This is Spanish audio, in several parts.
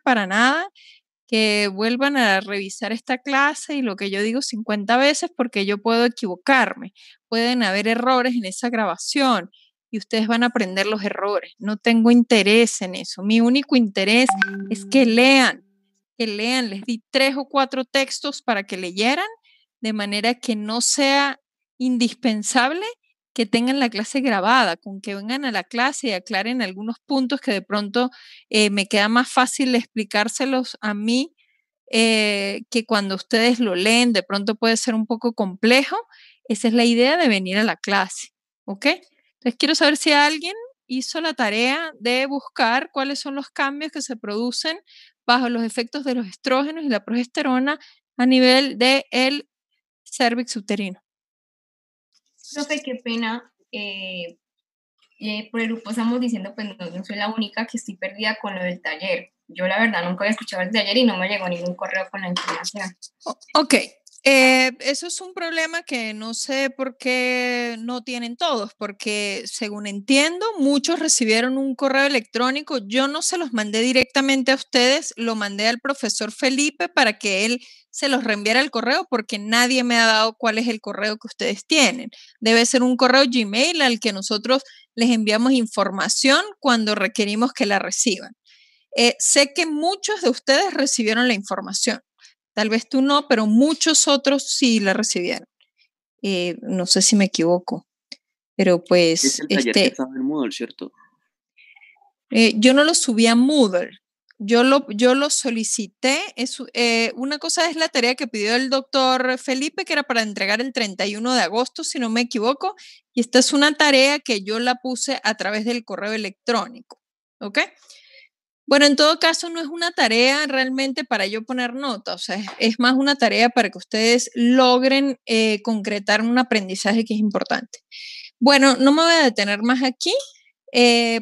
para nada que vuelvan a revisar esta clase y lo que yo digo 50 veces porque yo puedo equivocarme. Pueden haber errores en esa grabación y ustedes van a aprender los errores. No tengo interés en eso. Mi único interés es que lean. Les di 3 o 4 textos para que leyeran, de manera que no sea indispensable que tengan la clase grabada, con que vengan a la clase y aclaren algunos puntos que de pronto me queda más fácil explicárselos a mí que cuando ustedes lo leen, de pronto puede ser un poco complejo. Esa es la idea de venir a la clase, ¿ok? Entonces quiero saber si alguien hizo la tarea de buscar cuáles son los cambios que se producen bajo los efectos de los estrógenos y la progesterona a nivel del cérvix uterino. Profe, qué pena. Por el grupo estamos diciendo, pues no soy la única que estoy perdida con lo del taller. Yo la verdad nunca había escuchado el taller y no me llegó ningún correo con la información. Ok, eso es un problema que no sé por qué no tienen todos, porque según entiendo, muchos recibieron un correo electrónico. Yo no se los mandé directamente a ustedes, lo mandé al profesor Felipe para que él se los reenviara el correo, porque nadie me ha dado cuál es el correo que ustedes tienen. Debe ser un correo Gmail al que nosotros les enviamos información cuando requerimos que la reciban. Sé que muchos de ustedes recibieron la información. Tal vez tú no, pero muchos otros sí la recibieron. No sé si me equivoco, pero pues Es el taller que estaba en Moodle, ¿cierto? yo no lo subí a Moodle. Yo lo solicité. Una cosa es la tarea que pidió el doctor Felipe, que era para entregar el 31 de agosto, si no me equivoco, y esta es una tarea que yo la puse a través del correo electrónico, ¿ok? Bueno, en todo caso, no es una tarea realmente para yo poner nota, o sea, es más una tarea para que ustedes logren concretar un aprendizaje que es importante. Bueno, no me voy a detener más aquí.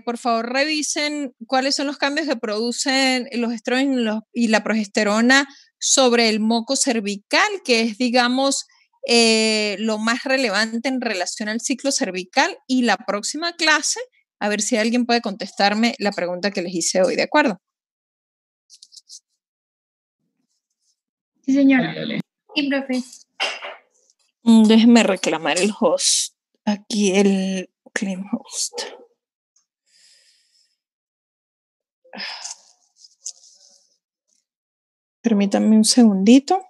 Por favor, revisen cuáles son los cambios que producen los estrógenos y la progesterona sobre el moco cervical, que es, digamos, lo más relevante en relación al ciclo cervical. Y la próxima clase, a ver si alguien puede contestarme la pregunta que les hice hoy, ¿de acuerdo? Sí, señora. Sí, profe. Déjenme reclamar el host. Aquí el claim host. Permítanme un segundito.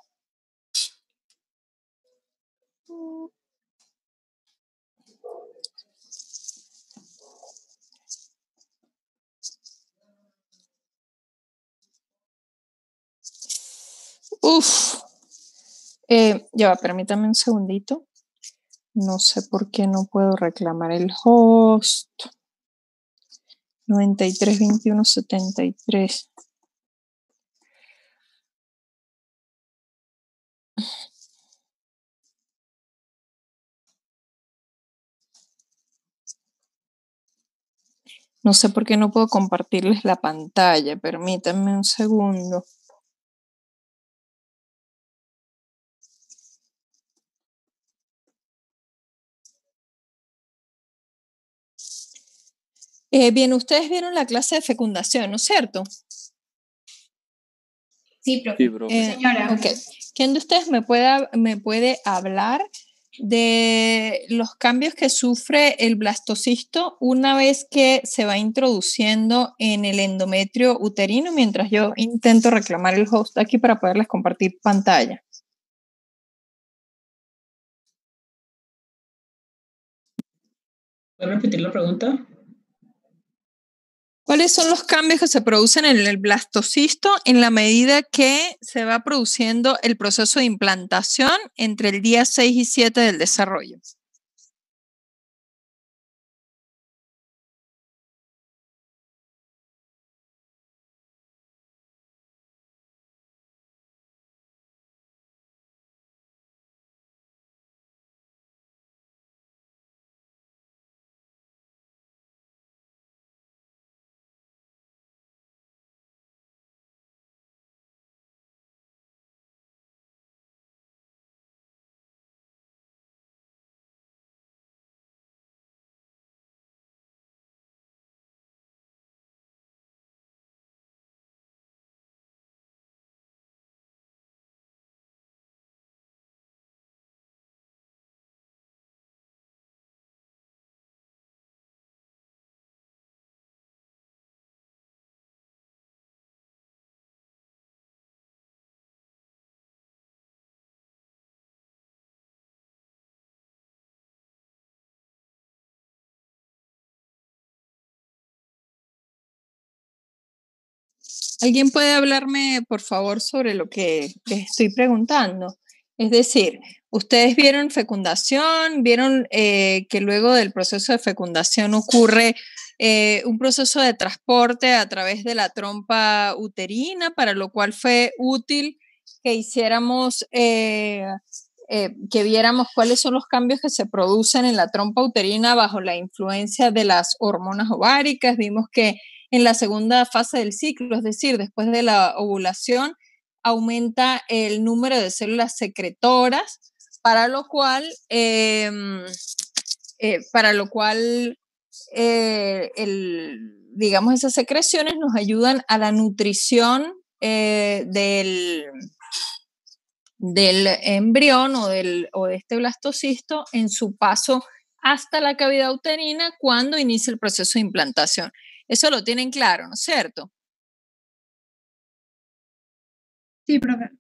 Ya va, permítame un segundito. No sé por qué no puedo reclamar el host. 932173. No sé por qué no puedo compartirles la pantalla. Permítanme un segundo. Bien, ustedes vieron la clase de fecundación, ¿no es cierto? Sí, profe. Señora. Ok. ¿Quién de ustedes me puede hablar de los cambios que sufre el blastocisto una vez que se va introduciendo en el endometrio uterino, mientras yo intento reclamar el host aquí para poderles compartir pantalla? ¿Puedes repetir la pregunta? ¿Cuáles son los cambios que se producen en el blastocisto en la medida que se va produciendo el proceso de implantación entre el día 6 y 7 del desarrollo? ¿Alguien puede hablarme, por favor, sobre lo que les estoy preguntando? Es decir, ustedes vieron fecundación, vieron que luego del proceso de fecundación ocurre un proceso de transporte a través de la trompa uterina, para lo cual fue útil que hiciéramos, que viéramos cuáles son los cambios que se producen en la trompa uterina bajo la influencia de las hormonas ováricas. Vimos que en la segunda fase del ciclo, es decir, después de la ovulación, aumenta el número de células secretoras, para lo cual, digamos, esas secreciones nos ayudan a la nutrición del embrión o de este blastocisto en su paso hasta la cavidad uterina cuando inicia el proceso de implantación. Eso lo tienen claro, ¿no es cierto? Sí, profe.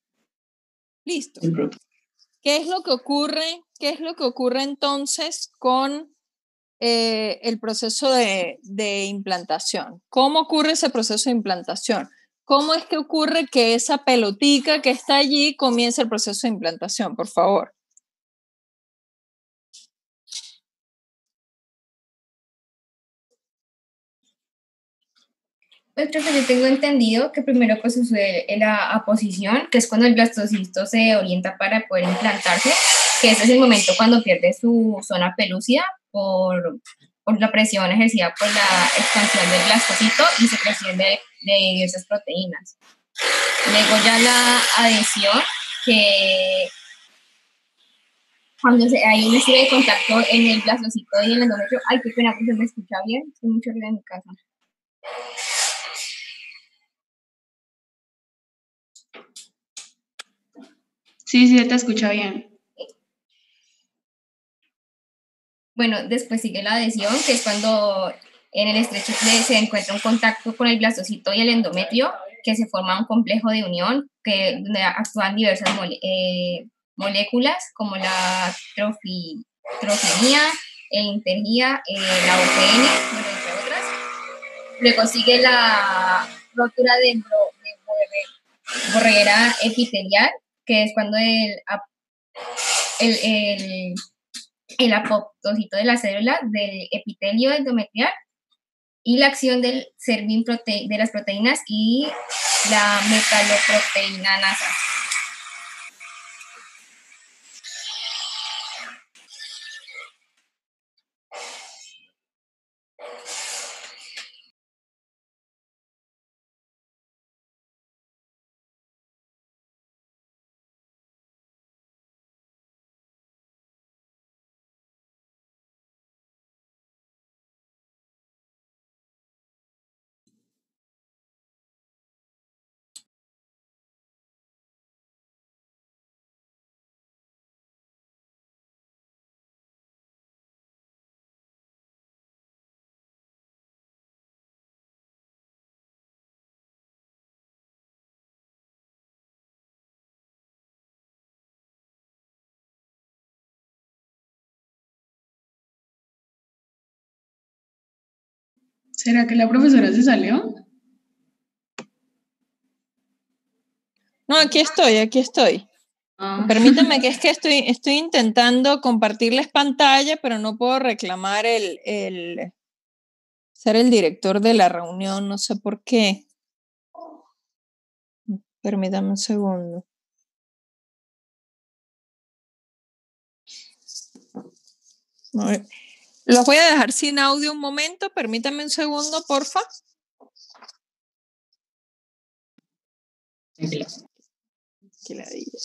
Listo. ¿Qué es lo que ocurre? ¿Qué es lo que ocurre entonces con el proceso de implantación? ¿Cómo ocurre ese proceso de implantación? ¿Cómo es que ocurre que esa pelotica que está allí comienza el proceso de implantación? Por favor. Pues creo que yo tengo entendido que primero pues sucede la aposición, que es cuando el blastocisto se orienta para poder implantarse, que ese es el momento cuando pierde su zona pelúcida por la presión ejercida por la expansión del blastocito y secreción de diversas proteínas. Luego ya la adhesión, que cuando hay una serie de contacto en el blastocito y en el endometrio, ay, qué pena, pues se me escucha bien, estoy mucho ruido en mi casa. Sí, sí, te escucha bien. Bueno, después sigue la adhesión, que es cuando en el estrecho se encuentra un contacto con el blastocito y el endometrio, que se forma un complejo de unión, donde actúan diversas moléculas, como la trofimía, el intergía, la UPN, bueno, entre otras. Luego sigue la rotura de borreguera epitelial, que es cuando el apoptosito de la célula del epitelio endometrial y la acción del de las proteínas y la metaloproteinasa. ¿Será que la profesora se salió? No, aquí estoy, aquí estoy. Permítame que es que estoy intentando compartirles pantalla, pero no puedo reclamar ser el director de la reunión, no sé por qué. Permítame un segundo. A ver. Los voy a dejar sin audio un momento, permítame un segundo, porfa. Qué ladilla.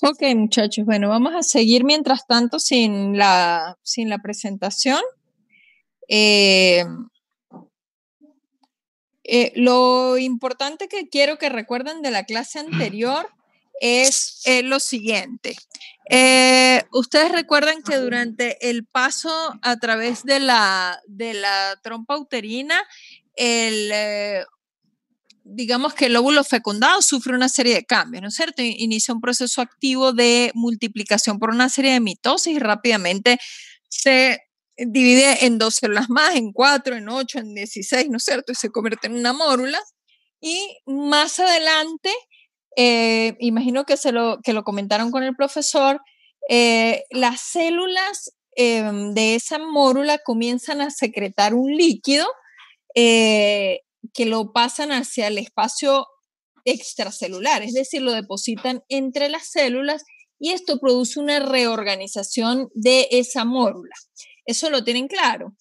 Ok, muchachos, bueno, vamos a seguir mientras tanto sin la presentación. Lo importante que quiero que recuerden de la clase anterior es lo siguiente. Ustedes recuerdan que durante el paso a través de la trompa uterina, digamos que el óvulo fecundado sufre una serie de cambios, ¿no es cierto? Inicia un proceso activo de multiplicación por una serie de mitosis y rápidamente se divide en 2 células más, en 4, en 8, en 16, ¿no es cierto? Y se convierte en una mórula. Y más adelante, imagino que lo comentaron con el profesor, las células de esa mórula comienzan a secretar un líquido que lo pasan hacia el espacio extracelular, es decir, lo depositan entre las células y esto produce una reorganización de esa mórula. Eso lo tienen claro.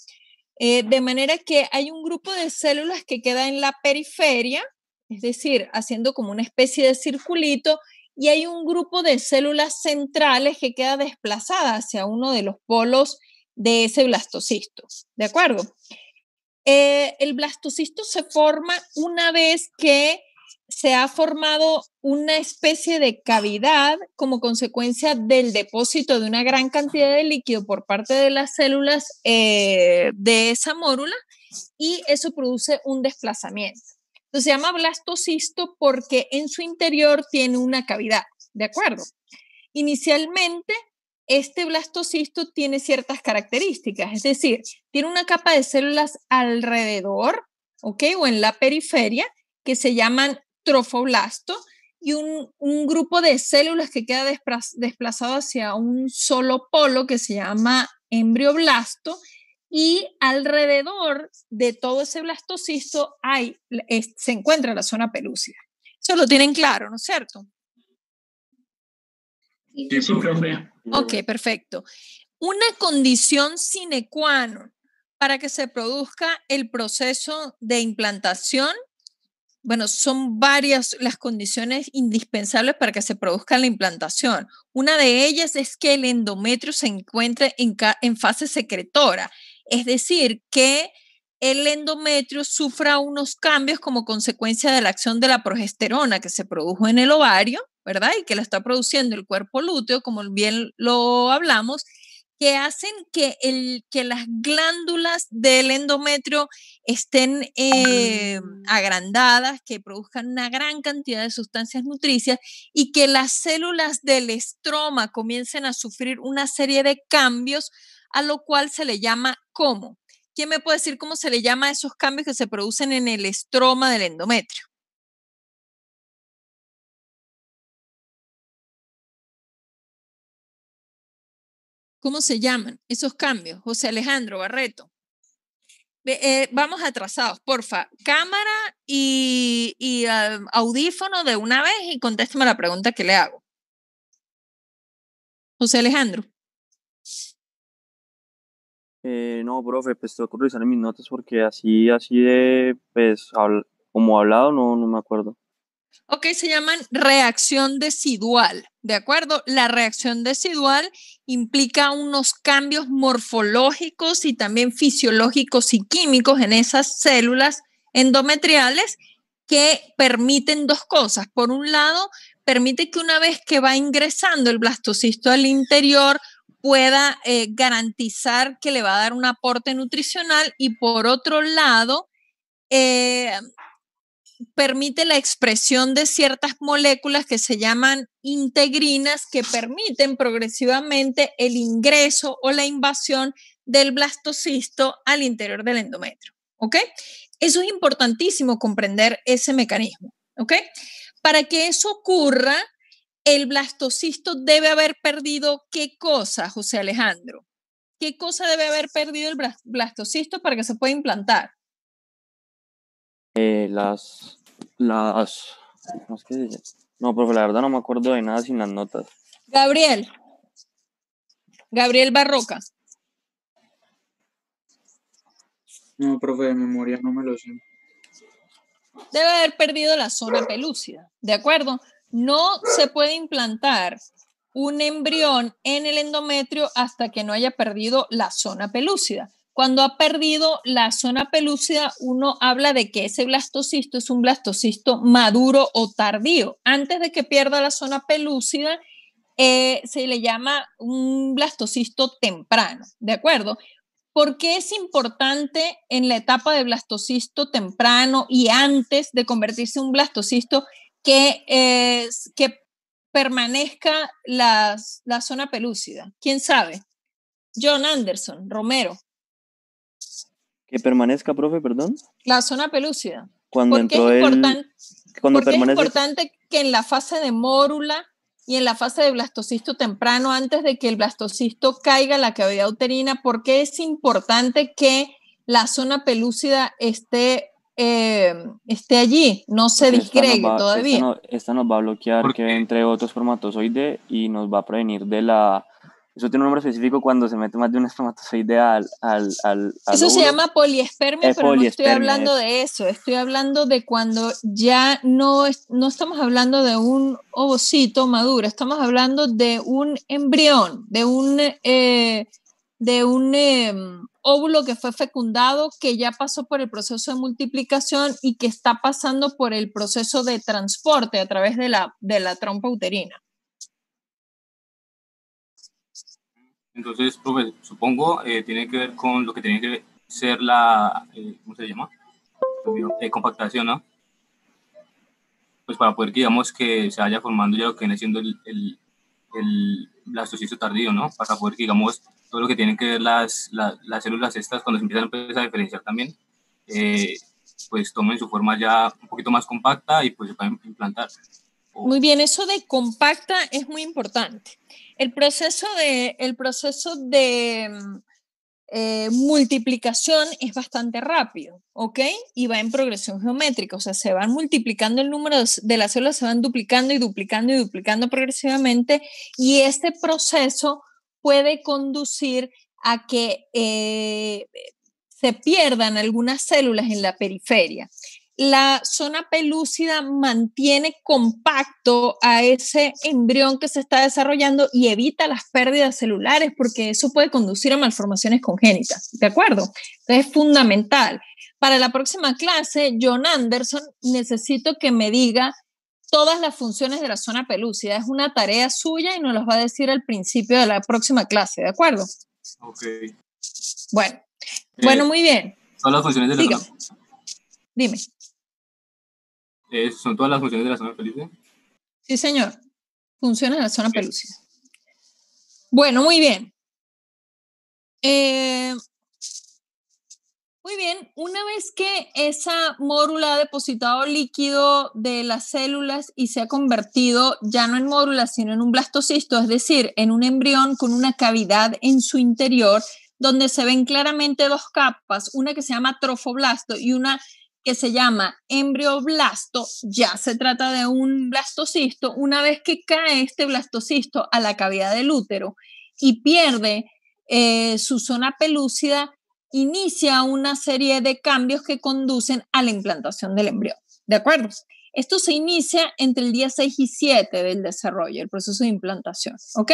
De manera que hay un grupo de células que queda en la periferia, es decir, haciendo como una especie de circulito, y hay un grupo de células centrales que queda desplazada hacia uno de los polos de ese blastocisto. ¿De acuerdo? El blastocisto se forma una vez que se ha formado una especie de cavidad como consecuencia del depósito de una gran cantidad de líquido por parte de las células de esa mórula y eso produce un desplazamiento. Entonces se llama blastocisto porque en su interior tiene una cavidad, ¿de acuerdo? Inicialmente, este blastocisto tiene ciertas características, es decir, tiene una capa de células alrededor, ¿ok? O en la periferia, que se llaman trofoblasto, y un grupo de células que queda desplazado hacia un solo polo que se llama embrioblasto, y alrededor de todo ese blastocisto se encuentra la zona pelúcida. Eso lo tienen claro, ¿no es cierto? Sí, profe. Ok, perfecto. Una condición sine qua non para que se produzca el proceso de implantación, bueno, son varias las condiciones indispensables para que se produzca la implantación. Una de ellas es que el endometrio se encuentre en fase secretora, es decir, que el endometrio sufra unos cambios como consecuencia de la acción de la progesterona que se produjo en el ovario, ¿verdad? Y que la está produciendo el cuerpo lúteo, como bien lo hablamos, que hacen que las glándulas del endometrio estén agrandadas, que produzcan una gran cantidad de sustancias nutricias y que las células del estroma comiencen a sufrir una serie de cambios, a lo cual se le llama ¿cómo? ¿Quién me puede decir cómo se le llama a esos cambios que se producen en el estroma del endometrio? ¿Cómo se llaman esos cambios? José Alejandro Barreto. Vamos atrasados, porfa. Cámara y audífono de una vez y contésteme la pregunta que le hago. José Alejandro. No, profe, pues tengo que revisar mis notas porque así de, pues, como hablado, no me acuerdo. Ok, se llaman reacción decidual, ¿de acuerdo? La reacción decidual implica unos cambios morfológicos y también fisiológicos y químicos en esas células endometriales que permiten dos cosas. Por un lado, permite que una vez que va ingresando el blastocisto al interior, pueda garantizar que le va a dar un aporte nutricional y por otro lado, permite la expresión de ciertas moléculas que se llaman integrinas que permiten progresivamente el ingreso o la invasión del blastocisto al interior del endometrio, ¿ok? Eso es importantísimo comprender ese mecanismo, ¿ok? Para que eso ocurra, el blastocisto debe haber perdido ¿qué cosa, José Alejandro? ¿Qué cosa debe haber perdido el blastocisto para que se pueda implantar? ¿Cómo es que se dice? No, profe, la verdad no me acuerdo de nada sin las notas. Gabriel Barroca. No, profe, de memoria no me lo sé. Debe haber perdido la zona pelúcida, ¿de acuerdo? No se puede implantar un embrión en el endometrio hasta que no haya perdido la zona pelúcida. Cuando ha perdido la zona pelúcida, uno habla de que ese blastocisto es un blastocisto maduro o tardío. Antes de que pierda la zona pelúcida, se le llama un blastocisto temprano, ¿de acuerdo? ¿Por qué es importante en la etapa de blastocisto temprano y antes de convertirse en un blastocisto que permanezca la zona pelúcida? ¿Quién sabe? John Anderson, Romero. Que permanezca, profe, perdón. La zona pelúcida. Cuando ¿Por qué entró es el... importante? Cuando Porque es permanece... importante que en la fase de mórula y en la fase de blastocisto temprano, antes de que el blastocisto caiga a la cavidad uterina, ¿por qué es importante que la zona pelúcida esté allí, no se Porque disgregue todavía? esta nos va a bloquear que entre otro espermatozoide y nos va a prevenir de la... Eso tiene un nombre específico cuando se mete más de un espermatozoide al Eso se óvulo. llama poliespermia, pero no estoy hablando de eso. Estoy hablando de cuando ya no estamos hablando de un ovocito maduro, estamos hablando de un embrión, de un óvulo que fue fecundado, que ya pasó por el proceso de multiplicación y que está pasando por el proceso de transporte a través de la trompa uterina. Entonces, profe, supongo tiene que ver con lo que tiene que ser la, ¿cómo se llama? Compactación, ¿no? Pues para poder, digamos, que se vaya formando ya lo que viene siendo el blastocisto tardío, ¿no? Para poder, digamos, todo lo que tienen que ver las células estas, cuando se empiezan a diferenciar también, pues tomen su forma ya un poquito más compacta y pues se pueden implantar. Muy bien, eso de compacta es muy importante. El proceso de multiplicación es bastante rápido, ¿ok? Y va en progresión geométrica, o sea, se van multiplicando el número de las células, se van duplicando y duplicando y duplicando progresivamente, y este proceso puede conducir a que se pierdan algunas células en la periferia. La zona pelúcida mantiene compacto a ese embrión que se está desarrollando y evita las pérdidas celulares, porque eso puede conducir a malformaciones congénitas, ¿de acuerdo? Entonces es fundamental. Para la próxima clase, John Anderson, necesito que me diga todas las funciones de la zona pelúcida. Es una tarea suya y nos las va a decir al principio de la próxima clase, ¿de acuerdo? Ok. Bueno, muy bien. Todas las funciones de la zona. Dime. ¿Son todas las funciones de la zona pelúcida? Sí, señor. Funciones de la zona pelúcida. Bueno, muy bien. Muy bien. Una vez que esa mórula ha depositado líquido de las células y se ha convertido ya no en mórula, sino en un blastocisto, es decir, en un embrión con una cavidad en su interior, donde se ven claramente dos capas, una que se llama trofoblasto y una que se llama embrioblasto, ya se trata de un blastocisto. Una vez que cae este blastocisto a la cavidad del útero y pierde su zona pelúcida, inicia una serie de cambios que conducen a la implantación del embrión. ¿De acuerdo? Esto se inicia entre el día 6 y 7 del desarrollo, el proceso de implantación, ¿ok?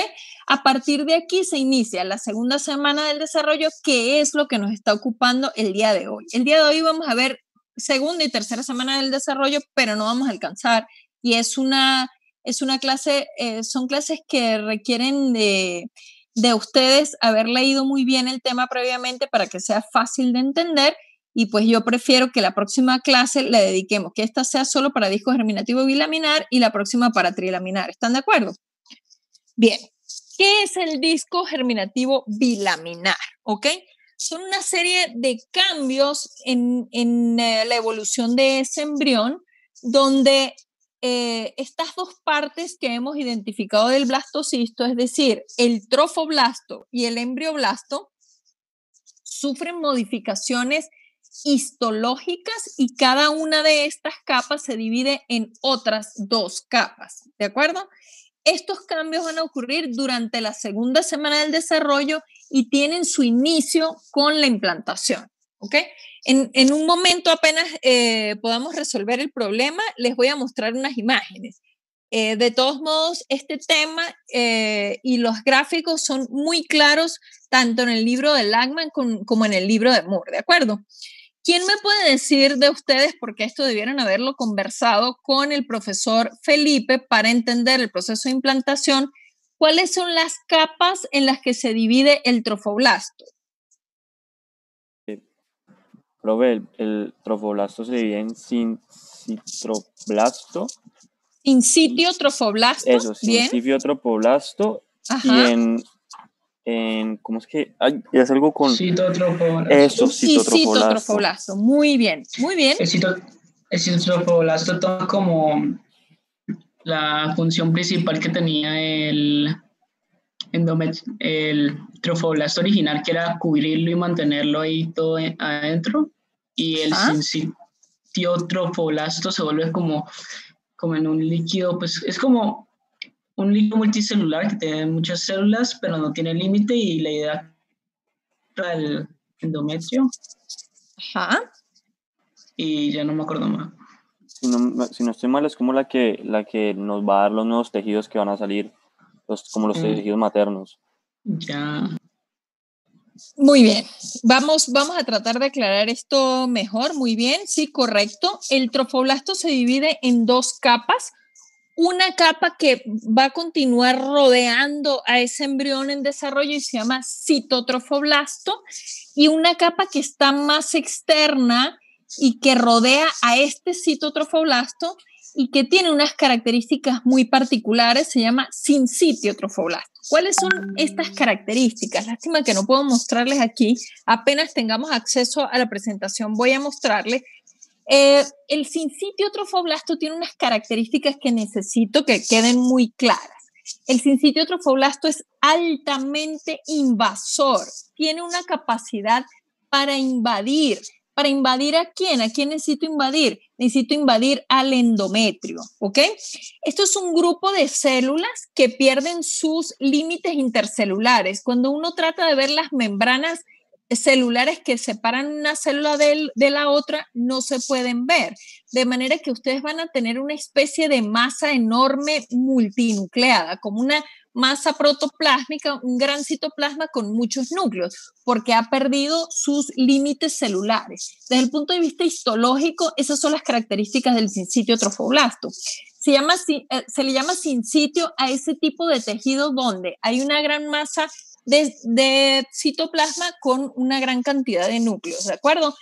A partir de aquí se inicia la segunda semana del desarrollo, que es lo que nos está ocupando el día de hoy. El día de hoy vamos a ver segunda y tercera semana del desarrollo, pero no vamos a alcanzar. Y es una clase, son clases que requieren de ustedes haber leído muy bien el tema previamente para que sea fácil de entender, y pues yo prefiero que la próxima clase le dediquemos, que esta sea solo para disco germinativo bilaminar y la próxima para trilaminar. ¿Están de acuerdo? Bien. ¿Qué es el disco germinativo bilaminar? ¿Ok? Son una serie de cambios en la evolución de ese embrión, donde estas dos partes que hemos identificado del blastocisto, es decir, el trofoblasto y el embrioblasto, sufren modificaciones histológicas y cada una de estas capas se divide en otras dos capas, ¿de acuerdo? Estos cambios van a ocurrir durante la segunda semana del desarrollo y tienen su inicio con la implantación, ¿ok? En un momento apenas podamos resolver el problema, les voy a mostrar unas imágenes. De todos modos, este tema y los gráficos son muy claros tanto en el libro de Lachman como en el libro de Moore, ¿de acuerdo? ¿Quién me puede decir de ustedes, porque esto debieron haberlo conversado con el profesor Felipe para entender el proceso de implantación, cuáles son las capas en las que se divide el trofoblasto? Profe, el trofoblasto se divide en sincitoblasto. Sincitio trofoblasto. Eso, bien. sincitio trofoblasto. Ajá. Y ¿cómo es que? Ay, es algo con... Citotrofoblasto. Eso, Y citotrofoblasto. Muy bien, muy bien. El citotrofoblasto toma como la función principal que tenía el trofoblasto original, que era cubrirlo y mantenerlo ahí todo adentro, y el sincitiotrofoblasto se vuelve como en un líquido, pues es como un líquido multicelular que tiene muchas células, pero no tiene límite, y la idea para el endometrio. Ajá. Y ya no me acuerdo más. Si no estoy mal, es como la que nos va a dar los nuevos tejidos que van a salir, como los tejidos maternos. Ya. Muy bien, vamos a tratar de aclarar esto mejor. Muy bien, sí, correcto. El trofoblasto se divide en dos capas. Una capa que va a continuar rodeando a ese embrión en desarrollo y se llama citotrofoblasto, y una capa que está más externa y que rodea a este citotrofoblasto y que tiene unas características muy particulares, se llama sincitiotrofoblasto. ¿Cuáles son estas características? Lástima que no puedo mostrarles aquí. Apenas tengamos acceso a la presentación voy a mostrarles. El sincitiotrofoblasto tiene unas características que necesito que queden muy claras. El sincitiotrofoblasto es altamente invasor, tiene una capacidad para invadir. ¿Para invadir a quién? ¿A quién necesito invadir? Necesito invadir al endometrio, ¿ok? Esto es un grupo de células que pierden sus límites intercelulares. Cuando uno trata de ver las membranas celulares que separan una célula de la otra, no se pueden ver. De manera que ustedes van a tener una especie de masa enorme multinucleada, como una masa protoplásmica, un gran citoplasma con muchos núcleos, porque ha perdido sus límites celulares. Desde el punto de vista histológico, esas son las características del sincitiotrofoblasto. Se le llama sincitio a ese tipo de tejido donde hay una gran masa de citoplasma con una gran cantidad de núcleos, ¿de acuerdo?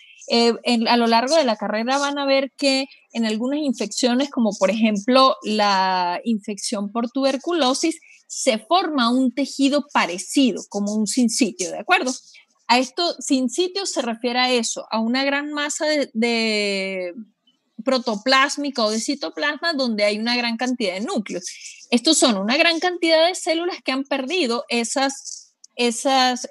A lo largo de la carrera van a ver que en algunas infecciones, como por ejemplo la infección por tuberculosis, se forma un tejido parecido, como un sincitio, ¿de acuerdo? A esto, sincitio se refiere a eso, a una gran masa de protoplásmica o de citoplasma donde hay una gran cantidad de núcleos. Estos son una gran cantidad de células que han perdido esas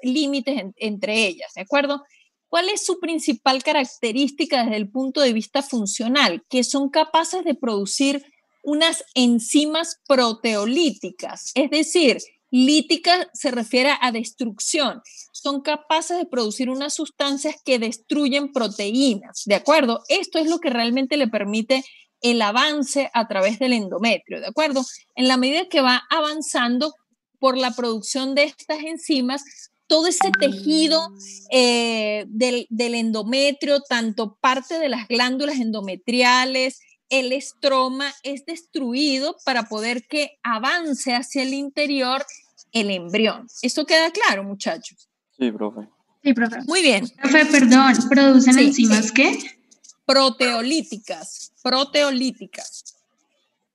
límites entre ellas, ¿de acuerdo? ¿Cuál es su principal característica desde el punto de vista funcional? Que son capaces de producir unas enzimas proteolíticas, es decir, lítica se refiere a destrucción. Son capaces de producir unas sustancias que destruyen proteínas, ¿de acuerdo? Esto es lo que realmente le permite el avance a través del endometrio, ¿de acuerdo? En la medida que va avanzando por la producción de estas enzimas, todo ese tejido del endometrio, tanto parte de las glándulas endometriales, el estroma, es destruido para poder que avance hacia el interior el embrión. ¿Esto queda claro, muchachos? Sí, profe. Sí, profe. Muy bien. Profe, perdón, ¿producen Sí. enzimas qué? Proteolíticas.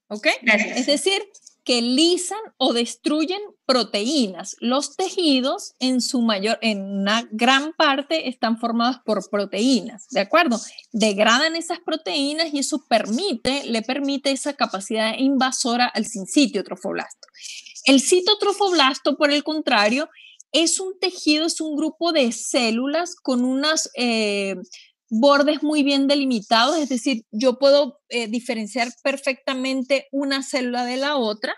¿Ok? Gracias. Es decir, que lisan o destruyen proteínas. Los tejidos en una gran parte están formados por proteínas, ¿de acuerdo? Degradan esas proteínas y eso le permite esa capacidad invasora al sincitiotrofoblasto. El citotrofoblasto, por el contrario, es un tejido, es un grupo de células con unas bordes muy bien delimitados, es decir, yo puedo diferenciar perfectamente una célula de la otra,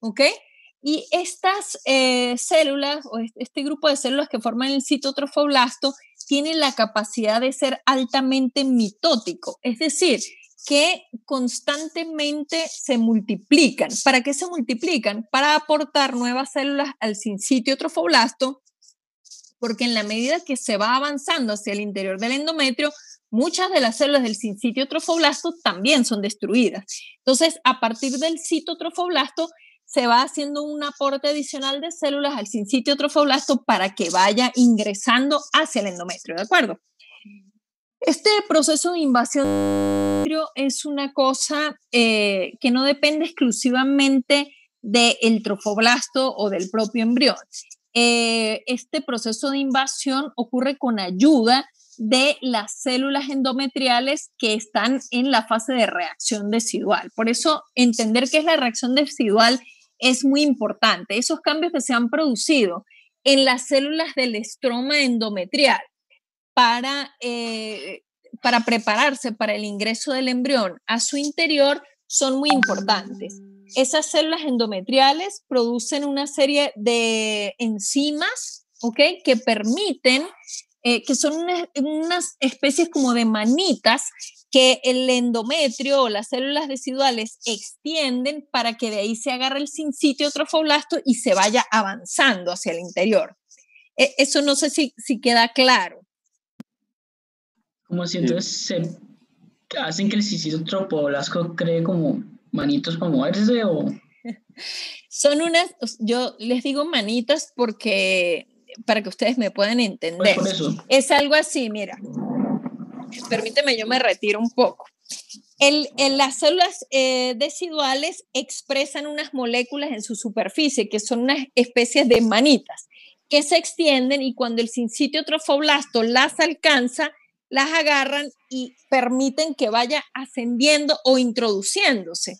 ¿ok? Y estas células, o este grupo de células que forman el citotrofoblasto, tienen la capacidad de ser altamente mitótico, es decir, que constantemente se multiplican. ¿Para qué se multiplican? Para aportar nuevas células al sincitio trofoblasto, porque en la medida que se va avanzando hacia el interior del endometrio, muchas de las células del sincitio trofoblasto también son destruidas. Entonces, a partir del citotrofoblasto, se va haciendo un aporte adicional de células al sincitio trofoblasto para que vaya ingresando hacia el endometrio, ¿de acuerdo? Este proceso de invasión es una cosa que no depende exclusivamente del trofoblasto o del propio embrión. Este proceso de invasión ocurre con ayuda de las células endometriales que están en la fase de reacción decidual. Por eso, entender qué es la reacción decidual es muy importante. Esos cambios que se han producido en las células del estroma endometrial para prepararse para el ingreso del embrión a su interior son muy importantes. Esas células endometriales producen una serie de enzimas, ¿ok?, que permiten, que son unas especies como de manitas que el endometrio o las células deciduales extienden para que de ahí se agarre el sincitio trofoblasto y se vaya avanzando hacia el interior. Eso no sé si queda claro. Como si entonces se hacen que el sincitio trofoblasto cree como manitos para moverse o... Son unas, yo les digo manitas porque para que ustedes me puedan entender. Pues por eso. Es algo así, mira. Permíteme, yo me retiro un poco. Las células deciduales expresan unas moléculas en su superficie que son unas especies de manitas que se extienden y cuando el sincitio trofoblasto las alcanza, las agarran y permiten que vaya ascendiendo o introduciéndose.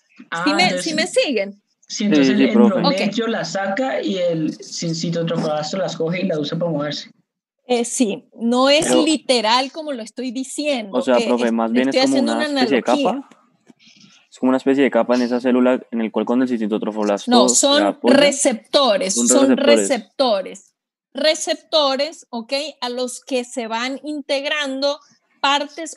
¿Sí me siguen? Sí, entonces Sí, el profe. endometrio la saca y el sincitio trofoblasto las coge y la usa para moverse. Sí, no es literal como lo estoy diciendo. O sea, profe, más bien es como una especie de capa. Es como una especie de capa en esa célula en el cual con el sincitio trofoblasto no, son receptores, receptores, ¿ok? A los que se van integrando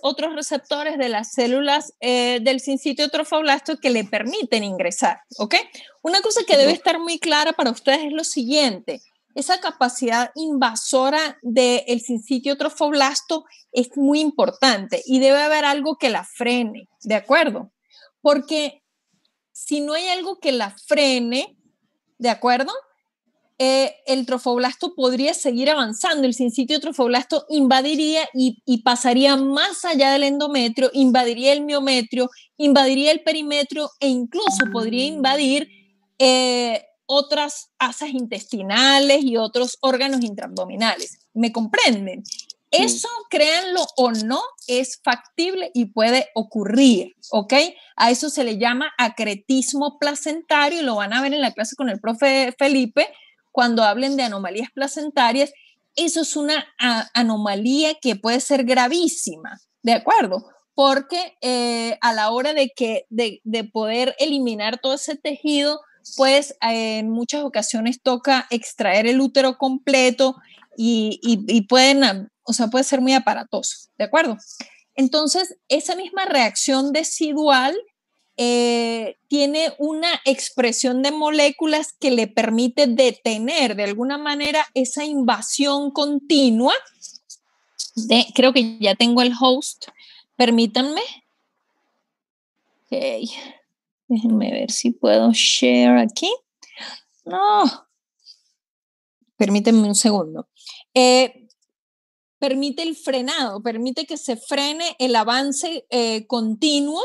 otros receptores de las células del sincitio trofoblasto que le permiten ingresar, ¿ok? Una cosa que debe estar muy clara para ustedes es lo siguiente: esa capacidad invasora del sincitio trofoblasto es muy importante y debe haber algo que la frene, ¿de acuerdo? Porque si no hay algo que la frene, ¿de acuerdo? El trofoblasto podría seguir avanzando, el sincitio trofoblasto invadiría y pasaría más allá del endometrio, invadiría el miometrio, invadiría el perimetrio e incluso podría invadir otras asas intestinales y otros órganos intraabdominales. ¿Me comprenden? Eso, créanlo o no, es factible y puede ocurrir, ¿ok? A eso se le llama acretismo placentario y lo van a ver en la clase con el profe Felipe cuando hablen de anomalías placentarias. Eso es una anomalía que puede ser gravísima, ¿de acuerdo? Porque a la hora de poder eliminar todo ese tejido, pues en muchas ocasiones toca extraer el útero completo y puede ser muy aparatoso, ¿de acuerdo? Entonces, esa misma reacción decidual tiene una expresión de moléculas que le permite detener de alguna manera esa invasión continua. Creo que ya tengo el host, permítanme. Ok, déjenme ver si puedo share aquí. No, permítanme un segundo. Permite el frenado, permite que se frene el avance continuo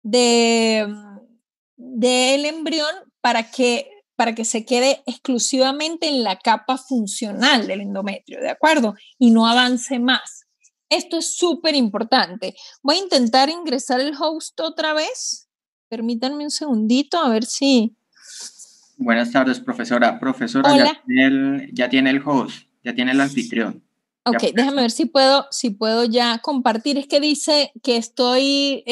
del embrión para que se quede exclusivamente en la capa funcional del endometrio, ¿de acuerdo? Y no avance más. Esto es súper importante. Voy a intentar ingresar el host otra vez. Permítanme un segundito a ver si... Buenas tardes, profesora. Profesora, hola. Ya tiene el host, ya tiene el anfitrión. Ok, déjame ver si puedo ya compartir. Es que dice que estoy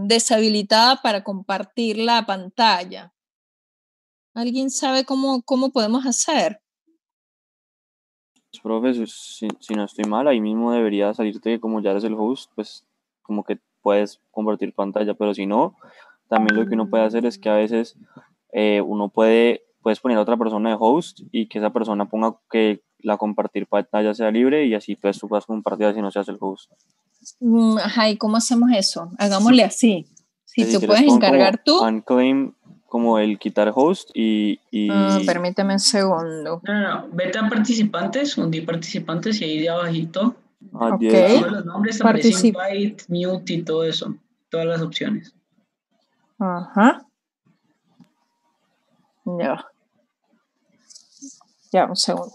deshabilitada para compartir la pantalla. ¿Alguien sabe cómo podemos hacer? Profe, si no estoy mal, ahí mismo debería salirte, como ya eres el host, pues como que puedes compartir pantalla, pero si no, también lo que uno puede hacer es que a veces puedes poner a otra persona de host y que esa persona ponga que la compartir pantalla sea libre y así pues tú puedas compartir así no seas el host. Ajá, ¿y cómo hacemos eso? Hagámosle así. Si Si te quieres puedes pon encargar tú. como unclaim, como el quitar host y Permíteme un segundo. No. Vete a participantes, hundí participantes y ahí de abajito, Ok. abajo de los nombres aparece Participa. invite, mute y todo eso, todas las opciones. Ajá. Ya. Ya, un segundo.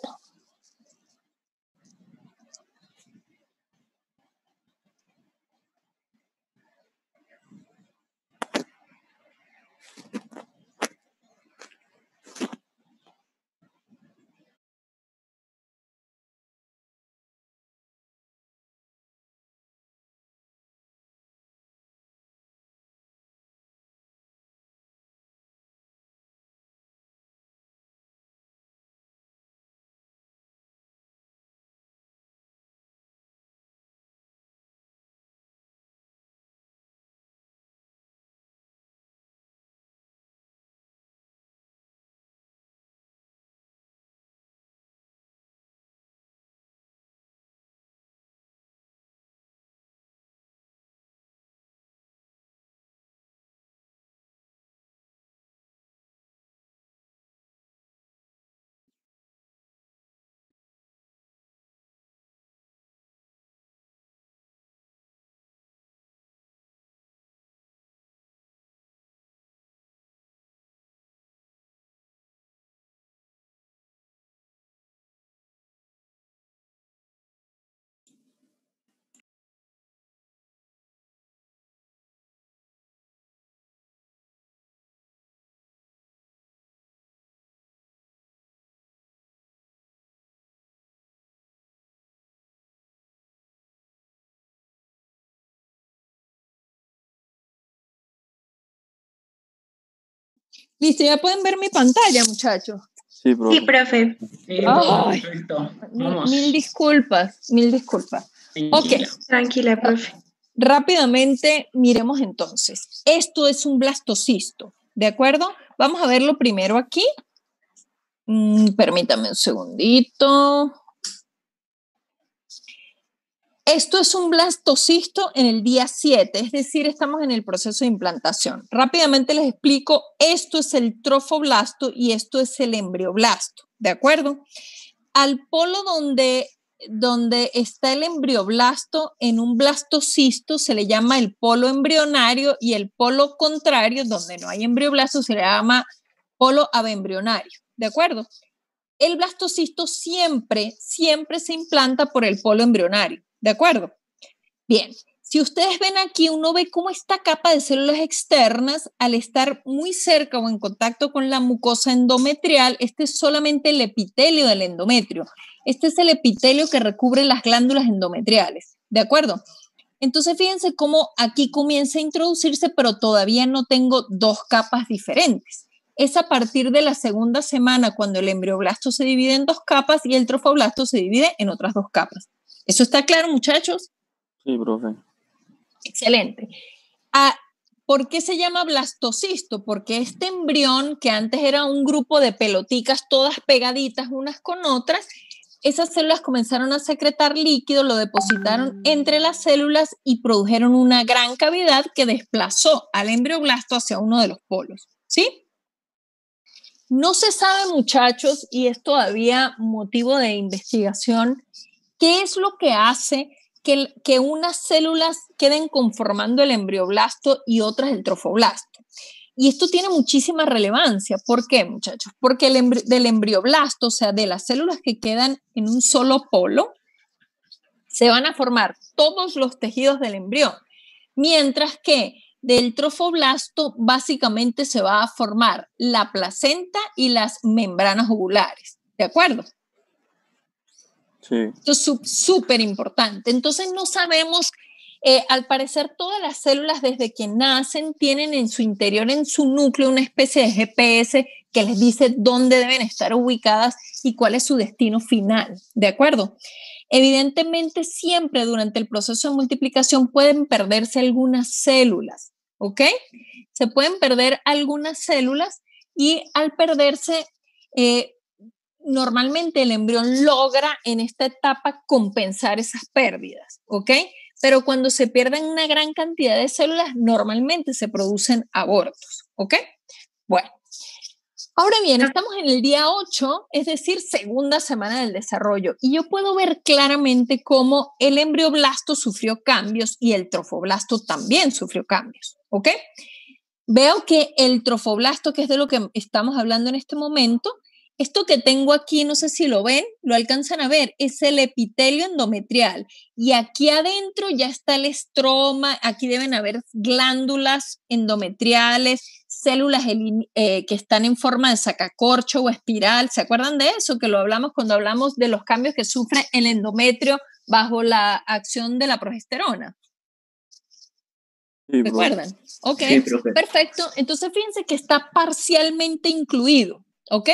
Listo, ya pueden ver mi pantalla, muchachos. sí, profe. Sí, profe. Ay. Perfecto. Mil Vamos. disculpas, mil disculpas. Ok, Tranquila. Tranquila, profe. rápidamente miremos entonces. Esto es un blastocisto, ¿de acuerdo? Vamos a verlo primero aquí. Permítame un segundito. Esto es un blastocisto en el día 7, es decir, estamos en el proceso de implantación. Rápidamente les explico, esto es el trofoblasto y esto es el embrioblasto, ¿de acuerdo? Al polo donde está el embrioblasto, en un blastocisto se le llama el polo embrionario y el polo contrario, donde no hay embrioblasto, se le llama polo abembrionario, ¿de acuerdo? El blastocisto siempre se implanta por el polo embrionario, ¿de acuerdo? Bien, si ustedes ven aquí, uno ve cómo esta capa de células externas, al estar muy cerca o en contacto con la mucosa endometrial, este es solamente el epitelio del endometrio. Este es el epitelio que recubre las glándulas endometriales, ¿de acuerdo? Entonces, fíjense cómo aquí comienza a introducirse, pero todavía no tengo dos capas diferentes. Es a partir de la segunda semana cuando el embrioblasto se divide en dos capas y el trofoblasto se divide en otras dos capas. ¿Eso está claro, muchachos? Sí, profe. Excelente. ¿Por qué se llama blastocisto? Porque este embrión, que antes era un grupo de peloticas todas pegaditas unas con otras, esas células comenzaron a secretar líquido, lo depositaron entre las células y produjeron una gran cavidad que desplazó al embrioblasto hacia uno de los polos, ¿sí? No se sabe, muchachos, y es todavía motivo de investigación, qué es lo que hace que unas células queden conformando el embrioblasto y otras el trofoblasto. Y esto tiene muchísima relevancia. ¿Por qué, muchachos? Porque del embrioblasto, o sea, de las células que quedan en un solo polo, se van a formar todos los tejidos del embrión, mientras que del trofoblasto básicamente se va a formar la placenta y las membranas ovulares. ¿De acuerdo? Sí. Esto es súper importante. Entonces no sabemos, al parecer todas las células desde que nacen tienen en su interior, en su núcleo, una especie de GPS que les dice dónde deben estar ubicadas y cuál es su destino final, ¿de acuerdo? Evidentemente, siempre durante el proceso de multiplicación pueden perderse algunas células, ¿ok? Se pueden perder algunas células y al perderse, normalmente el embrión logra en esta etapa compensar esas pérdidas, ¿ok? Pero cuando se pierden una gran cantidad de células, normalmente se producen abortos, ¿ok? Bueno, ahora bien, estamos en el día 8, es decir, segunda semana del desarrollo, y yo puedo ver claramente cómo el embrioblasto sufrió cambios y el trofoblasto también sufrió cambios, ¿ok? Veo que el trofoblasto, que es de lo que estamos hablando en este momento, esto que tengo aquí, no sé si lo ven, lo alcanzan a ver, es el epitelio endometrial. Y aquí adentro ya está el estroma, aquí deben haber glándulas endometriales, células que están en forma de sacacorcho o espiral. ¿Se acuerdan de eso? Que lo hablamos cuando hablamos de los cambios que sufre el endometrio bajo la acción de la progesterona. Sí, ¿Recuerdan? Ok, Sí, profe. perfecto. Entonces fíjense que está parcialmente incluido, ¿ok?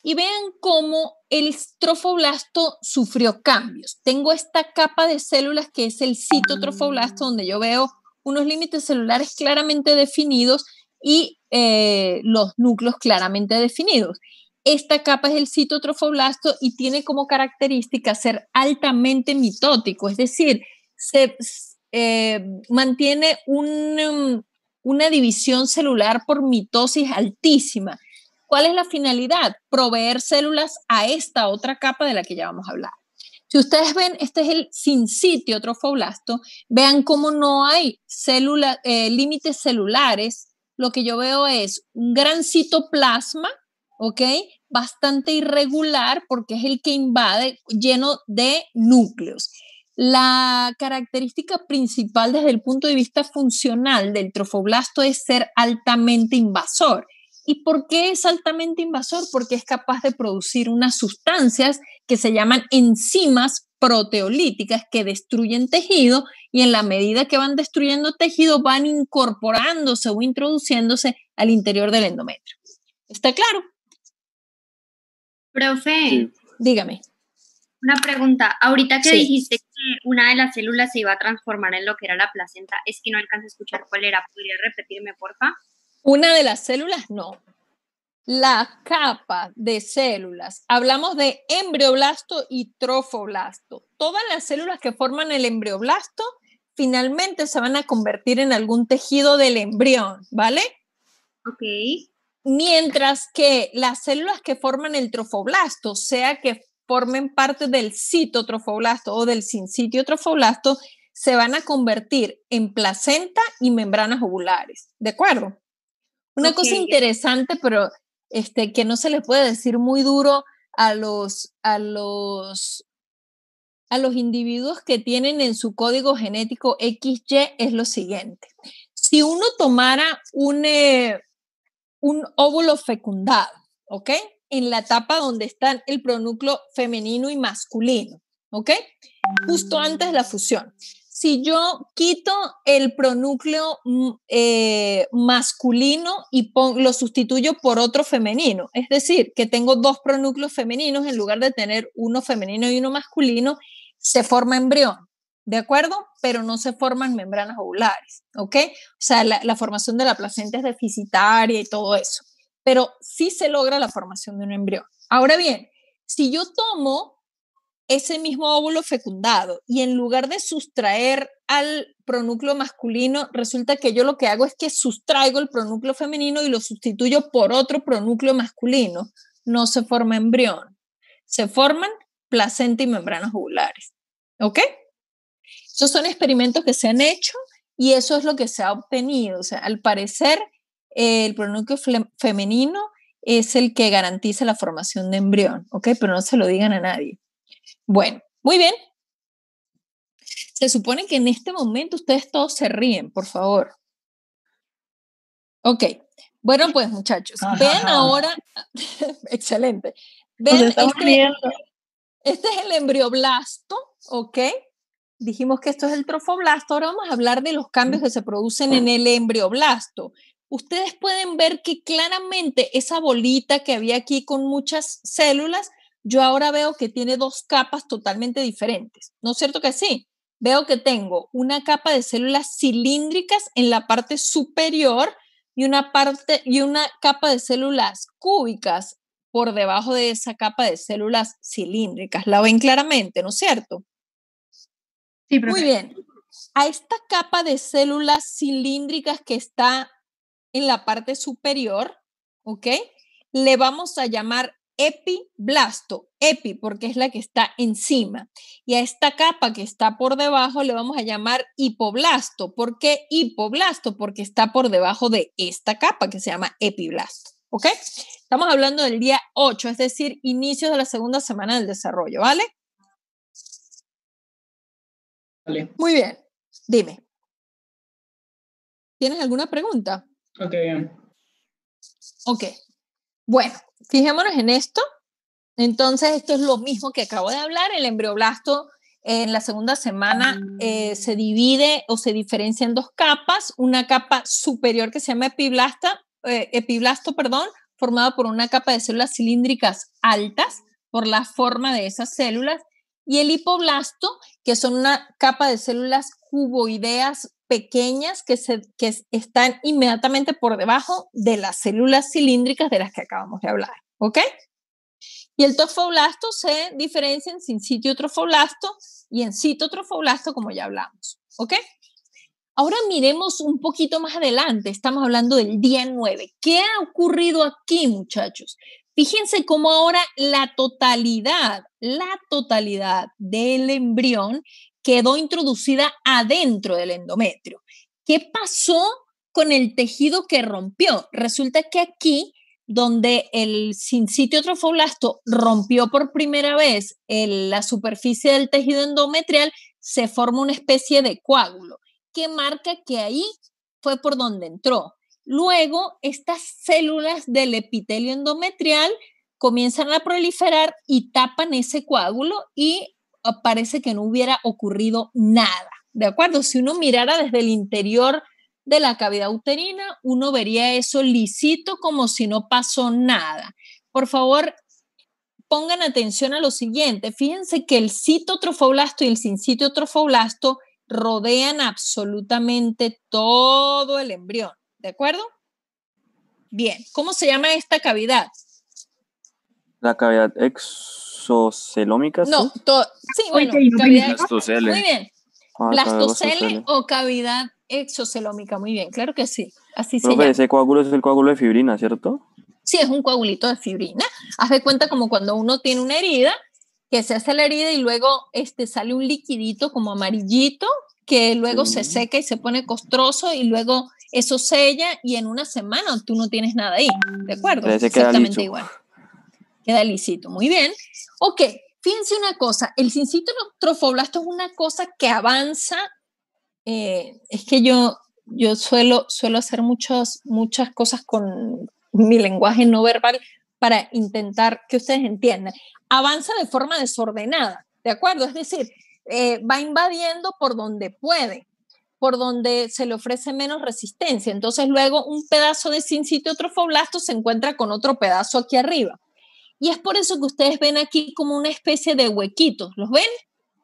Y vean cómo el trofoblasto sufrió cambios. Tengo esta capa de células que es el citotrofoblasto, donde yo veo unos límites celulares claramente definidos y los núcleos claramente definidos. Esta capa es el citotrofoblasto y tiene como característica ser altamente mitótico, es decir, mantiene una división celular por mitosis altísima. ¿Cuál es la finalidad? Proveer células a esta otra capa de la que ya vamos a hablar. Si ustedes ven, este es el sincitio trofoblasto, vean cómo no hay límites celulares. Lo que yo veo es un gran citoplasma, ¿ok? Bastante irregular porque es el que invade, lleno de núcleos. La característica principal desde el punto de vista funcional del trofoblasto es ser altamente invasor. ¿Y por qué es altamente invasor? Porque es capaz de producir unas sustancias que se llaman enzimas proteolíticas que destruyen tejido y en la medida que van destruyendo tejido van incorporándose o introduciéndose al interior del endometrio. ¿Está claro? Profe, Sí. Dígame. una pregunta. Ahorita que Sí. dijiste que una de las células se iba a transformar en lo que era la placenta, es que no alcanzo a escuchar cuál era. ¿Podría repetirme, porfa? Una de las células, no. La capa de células, hablamos de embrioblasto y trofoblasto. Todas las células que forman el embrioblasto finalmente se van a convertir en algún tejido del embrión, ¿vale? Ok. Mientras que las células que forman el trofoblasto, sea que formen parte del citotrofoblasto o del sincitio trofoblasto, se van a convertir en placenta y membranas ovulares, ¿de acuerdo? Una cosa interesante, pero que no se les puede decir muy duro a los individuos que tienen en su código genético XY es lo siguiente. Si uno tomara un óvulo fecundado, ¿ok? En la etapa donde están el pronúcleo femenino y masculino, ¿ok? Justo antes de la fusión. Si yo quito el pronúcleo masculino y lo sustituyo por otro femenino, es decir, que tengo dos pronúcleos femeninos en lugar de tener uno femenino y uno masculino, se forma embrión, ¿de acuerdo? Pero no se forman membranas ovulares, ¿ok? O sea, la formación de la placenta es deficitaria y todo eso, pero sí se logra la formación de un embrión. Ahora bien, si yo tomo ese mismo óvulo fecundado y en lugar de sustraer al pronúcleo masculino, resulta que yo lo que hago es que sustraigo el pronúcleo femenino y lo sustituyo por otro pronúcleo masculino, no se forma embrión, se forman placenta y membranas ovulares, ¿ok? Esos son experimentos que se han hecho y eso es lo que se ha obtenido. O sea, al parecer, el pronúcleo femenino es el que garantiza la formación de embrión, ¿ok? Pero no se lo digan a nadie. Bueno, muy bien. Se supone que en este momento ustedes todos se ríen, por favor. Ok. Bueno, pues muchachos, vean ahora, excelente. Vean, este es el embrioblasto, ¿ok? Dijimos que esto es el trofoblasto, ahora vamos a hablar de los cambios que se producen en el embrioblasto. Ustedes pueden ver que claramente esa bolita que había aquí con muchas células yo ahora veo que tiene dos capas totalmente diferentes. ¿No es cierto que sí? Veo que tengo una capa de células cilíndricas en la parte superior y una capa de células cúbicas por debajo de esa capa de células cilíndricas. ¿La ven claramente, no es cierto? Sí, profe. Muy bien. A esta capa de células cilíndricas que está en la parte superior, ¿ok? Le vamos a llamar epiblasto, epi porque es la que está encima. Y a esta capa que está por debajo le vamos a llamar hipoblasto. ¿Por qué hipoblasto? Porque está por debajo de esta capa que se llama epiblasto, ¿ok? Estamos hablando del día 8, es decir, inicios de la segunda semana del desarrollo, ¿vale? Vale. Muy bien, dime. ¿Tienes alguna pregunta? Ok, bien. Ok, bueno, fijémonos en esto. Entonces, esto es lo mismo que acabo de hablar. El embrioblasto en la segunda semana se divide o se diferencia en dos capas. Una capa superior que se llama epiblasto, formada por una capa de células cilíndricas altas por la forma de esas células. Y el hipoblasto, que son una capa de células cuboideas pequeñas que están inmediatamente por debajo de las células cilíndricas de las que acabamos de hablar, ¿ok? Y el trofoblasto se diferencia en sinsitio trofoblasto y en citotrofoblasto, como ya hablamos, ¿ok? Ahora miremos un poquito más adelante, estamos hablando del día 9. ¿Qué ha ocurrido aquí, muchachos? Fíjense cómo ahora la totalidad del embrión quedó introducida adentro del endometrio. ¿Qué pasó con el tejido que rompió? Resulta que aquí, donde el sinsitio trofoblasto rompió por primera vez la superficie del tejido endometrial, se forma una especie de coágulo que marca que ahí fue por donde entró. Luego, estas células del epitelio endometrial comienzan a proliferar y tapan ese coágulo y parece que no hubiera ocurrido nada, ¿de acuerdo? Si uno mirara desde el interior de la cavidad uterina, uno vería eso lisito como si no pasó nada. Por favor, pongan atención a lo siguiente. Fíjense que el citotrofoblasto y el sinsitio trofoblasto rodean absolutamente todo el embrión, ¿de acuerdo? Bien, ¿cómo se llama esta cavidad? La cavidad exocelómica, ¿sí? No, sí, bueno, Blastocele. Blastocele. muy bien. Ah, Blastocele blastocele. o cavidad exocelómica, muy bien, claro que sí, así se Profe, llama. ese coágulo es el coágulo de fibrina, ¿cierto? Sí, es un coagulito de fibrina. Haz de cuenta como cuando uno tiene una herida, que se hace la herida y luego sale un liquidito como amarillito, que luego se seca y se pone costroso y luego eso sella y en una semana tú no tienes nada ahí, ¿de acuerdo? Entonces queda Exactamente liso. igual. Queda lisito, muy bien. Ok, fíjense una cosa, el sinsitio trofoblasto es una cosa que avanza, es que yo suelo hacer muchas cosas con mi lenguaje no verbal para intentar que ustedes entiendan. Avanza de forma desordenada, ¿de acuerdo? Es decir, va invadiendo por donde puede, por donde se le ofrece menos resistencia. Entonces luego un pedazo de sinsitio trofoblasto se encuentra con otro pedazo aquí arriba. Y es por eso que ustedes ven aquí como una especie de huequitos. ¿Los ven?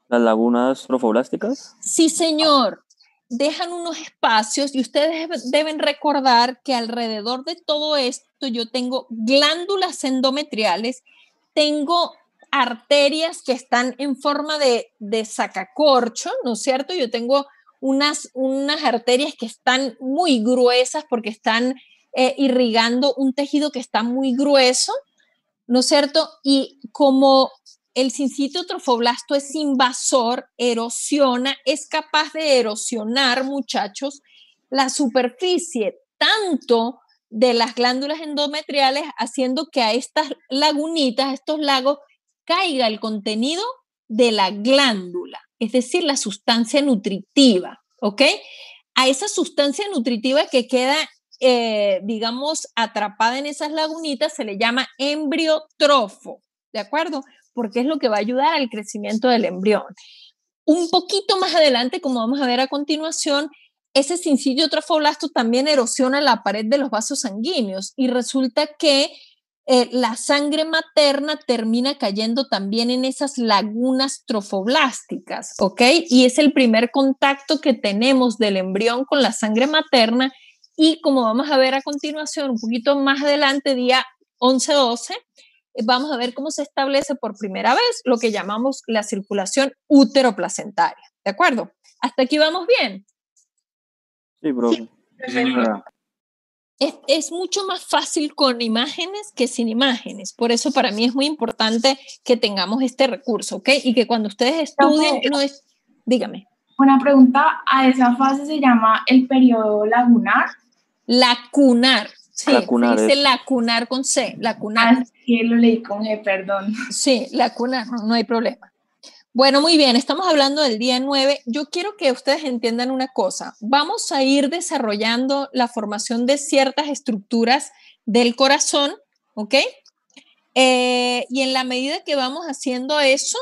¿Las lagunas trofoblásticas? Sí, señor. Dejan unos espacios y ustedes deben recordar que alrededor de todo esto yo tengo glándulas endometriales, tengo arterias que están en forma de sacacorcho, ¿no es cierto? Yo tengo unas arterias que están muy gruesas porque están irrigando un tejido que está muy grueso, ¿no es cierto? Y como el sinsitio trofoblasto es invasor, erosiona, es capaz de erosionar, muchachos, la superficie tanto de las glándulas endometriales, haciendo que a estas lagunitas, a estos lagos, caiga el contenido de la glándula, es decir, la sustancia nutritiva, ¿ok? A esa sustancia nutritiva que queda digamos, atrapada en esas lagunitas, se le llama embriotrofo, ¿de acuerdo? Porque es lo que va a ayudar al crecimiento del embrión. Un poquito más adelante, como vamos a ver a continuación, ese sinsitio trofoblasto también erosiona la pared de los vasos sanguíneos y resulta que la sangre materna termina cayendo también en esas lagunas trofoblásticas, ¿ok? Y es el primer contacto que tenemos del embrión con la sangre materna y como vamos a ver a continuación, un poquito más adelante, día 11-12, vamos a ver cómo se establece por primera vez lo que llamamos la circulación úteroplacentaria, ¿de acuerdo? ¿Hasta aquí vamos bien? Sí, profe. Sí, señora. Es mucho más fácil con imágenes que sin imágenes. Por eso para mí es muy importante que tengamos este recurso, ¿ok? Y que cuando ustedes estudien, no es... Dígame. Una pregunta, ¿a esa fase se llama el periodo lagunar? Lacunar. Sí, Lacunar se dice es. lacunar con C, lacunar. Ah, sí, lo leí con G, perdón. Sí, lacunar, no hay problema. Bueno, muy bien, estamos hablando del día 9. Yo quiero que ustedes entiendan una cosa. Vamos a ir desarrollando la formación de ciertas estructuras del corazón, ¿ok? Y en la medida que vamos haciendo eso,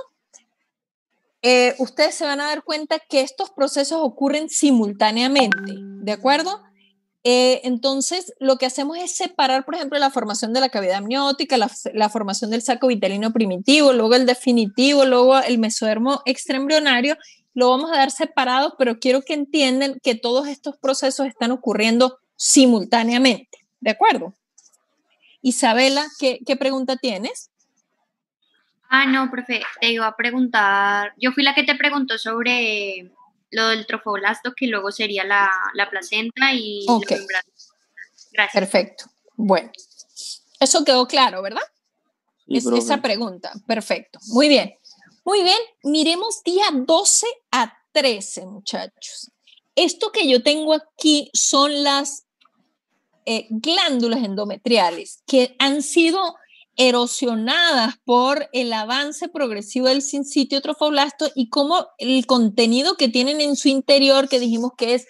ustedes se van a dar cuenta que estos procesos ocurren simultáneamente, ¿de acuerdo? Entonces, lo que hacemos es separar, por ejemplo, la formación de la cavidad amniótica, la formación del saco vitelino primitivo, luego el definitivo, luego el mesodermo extraembrionario. Lo vamos a dar separados, pero quiero que entiendan que todos estos procesos están ocurriendo simultáneamente. ¿De acuerdo? Isabela, ¿qué pregunta tienes? No, profe, te iba a preguntar, yo fui la que te preguntó sobre lo del trofoblasto, que luego sería la placenta y Ok. la membrana. Gracias. Perfecto. Bueno, eso quedó claro, ¿verdad? Sí, profe. Esa pregunta. Perfecto. Muy bien. Muy bien. Miremos día 12 a 13, muchachos. Esto que yo tengo aquí son las glándulas endometriales que han sido erosionadas por el avance progresivo del sincitio trofoblasto y como el contenido que tienen en su interior, que dijimos que es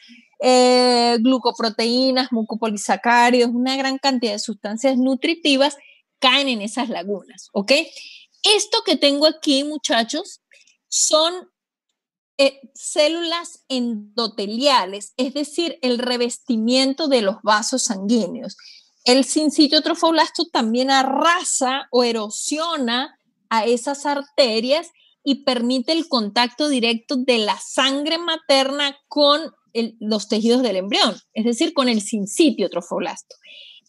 glucoproteínas, mucopolisacáridos, una gran cantidad de sustancias nutritivas, caen en esas lagunas, ¿ok? Esto que tengo aquí, muchachos, son células endoteliales, es decir, el revestimiento de los vasos sanguíneos. El sincitio trofoblasto también arrasa o erosiona a esas arterias y permite el contacto directo de la sangre materna con los tejidos del embrión, es decir, con el sincitio trofoblasto.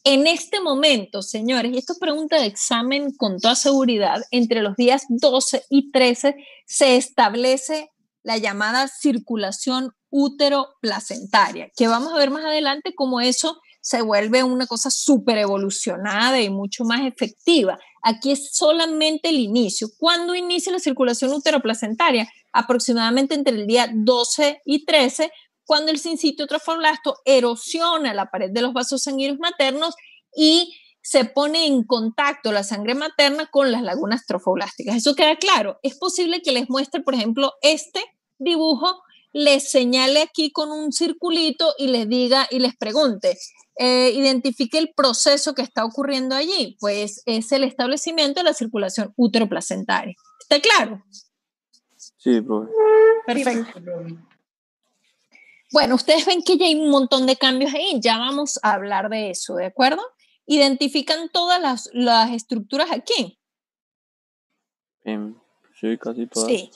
En este momento, señores, y esto es pregunta de examen con toda seguridad, entre los días 12 y 13 se establece la llamada circulación útero-placentaria, que vamos a ver más adelante cómo eso se vuelve una cosa súper evolucionada y mucho más efectiva. Aquí es solamente el inicio. ¿Cuándo inicia la circulación útero-placentaria? Aproximadamente entre el día 12 y 13, cuando el sincitio trofoblasto erosiona la pared de los vasos sanguíneos maternos y se pone en contacto la sangre materna con las lagunas trofoblásticas. ¿Eso queda claro? Es posible que les muestre, por ejemplo, este dibujo, les señale aquí con un circulito y les diga y les pregunte, identifique el proceso que está ocurriendo allí. Pues es el establecimiento de la circulación útero-placentaria. ¿Está claro? Sí, profe. Perfecto. Bueno, ustedes ven que ya hay un montón de cambios ahí, ya vamos a hablar de eso, ¿de acuerdo? Identifican todas las estructuras aquí. Sí, casi todas. Sí,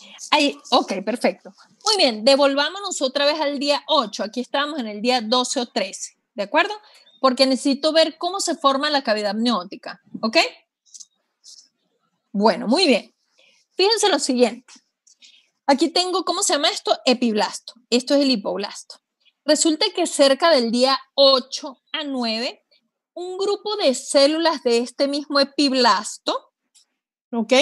ok, perfecto. Muy bien, devolvámonos otra vez al día 8, aquí estamos en el día 12 o 13, ¿de acuerdo? Porque necesito ver cómo se forma la cavidad amniótica, ¿ok? Bueno, muy bien. Fíjense lo siguiente. Aquí tengo, ¿cómo se llama esto? Epiblasto. Esto es el hipoblasto. Resulta que cerca del día 8 a 9, un grupo de células de este mismo epiblasto, ¿ok?,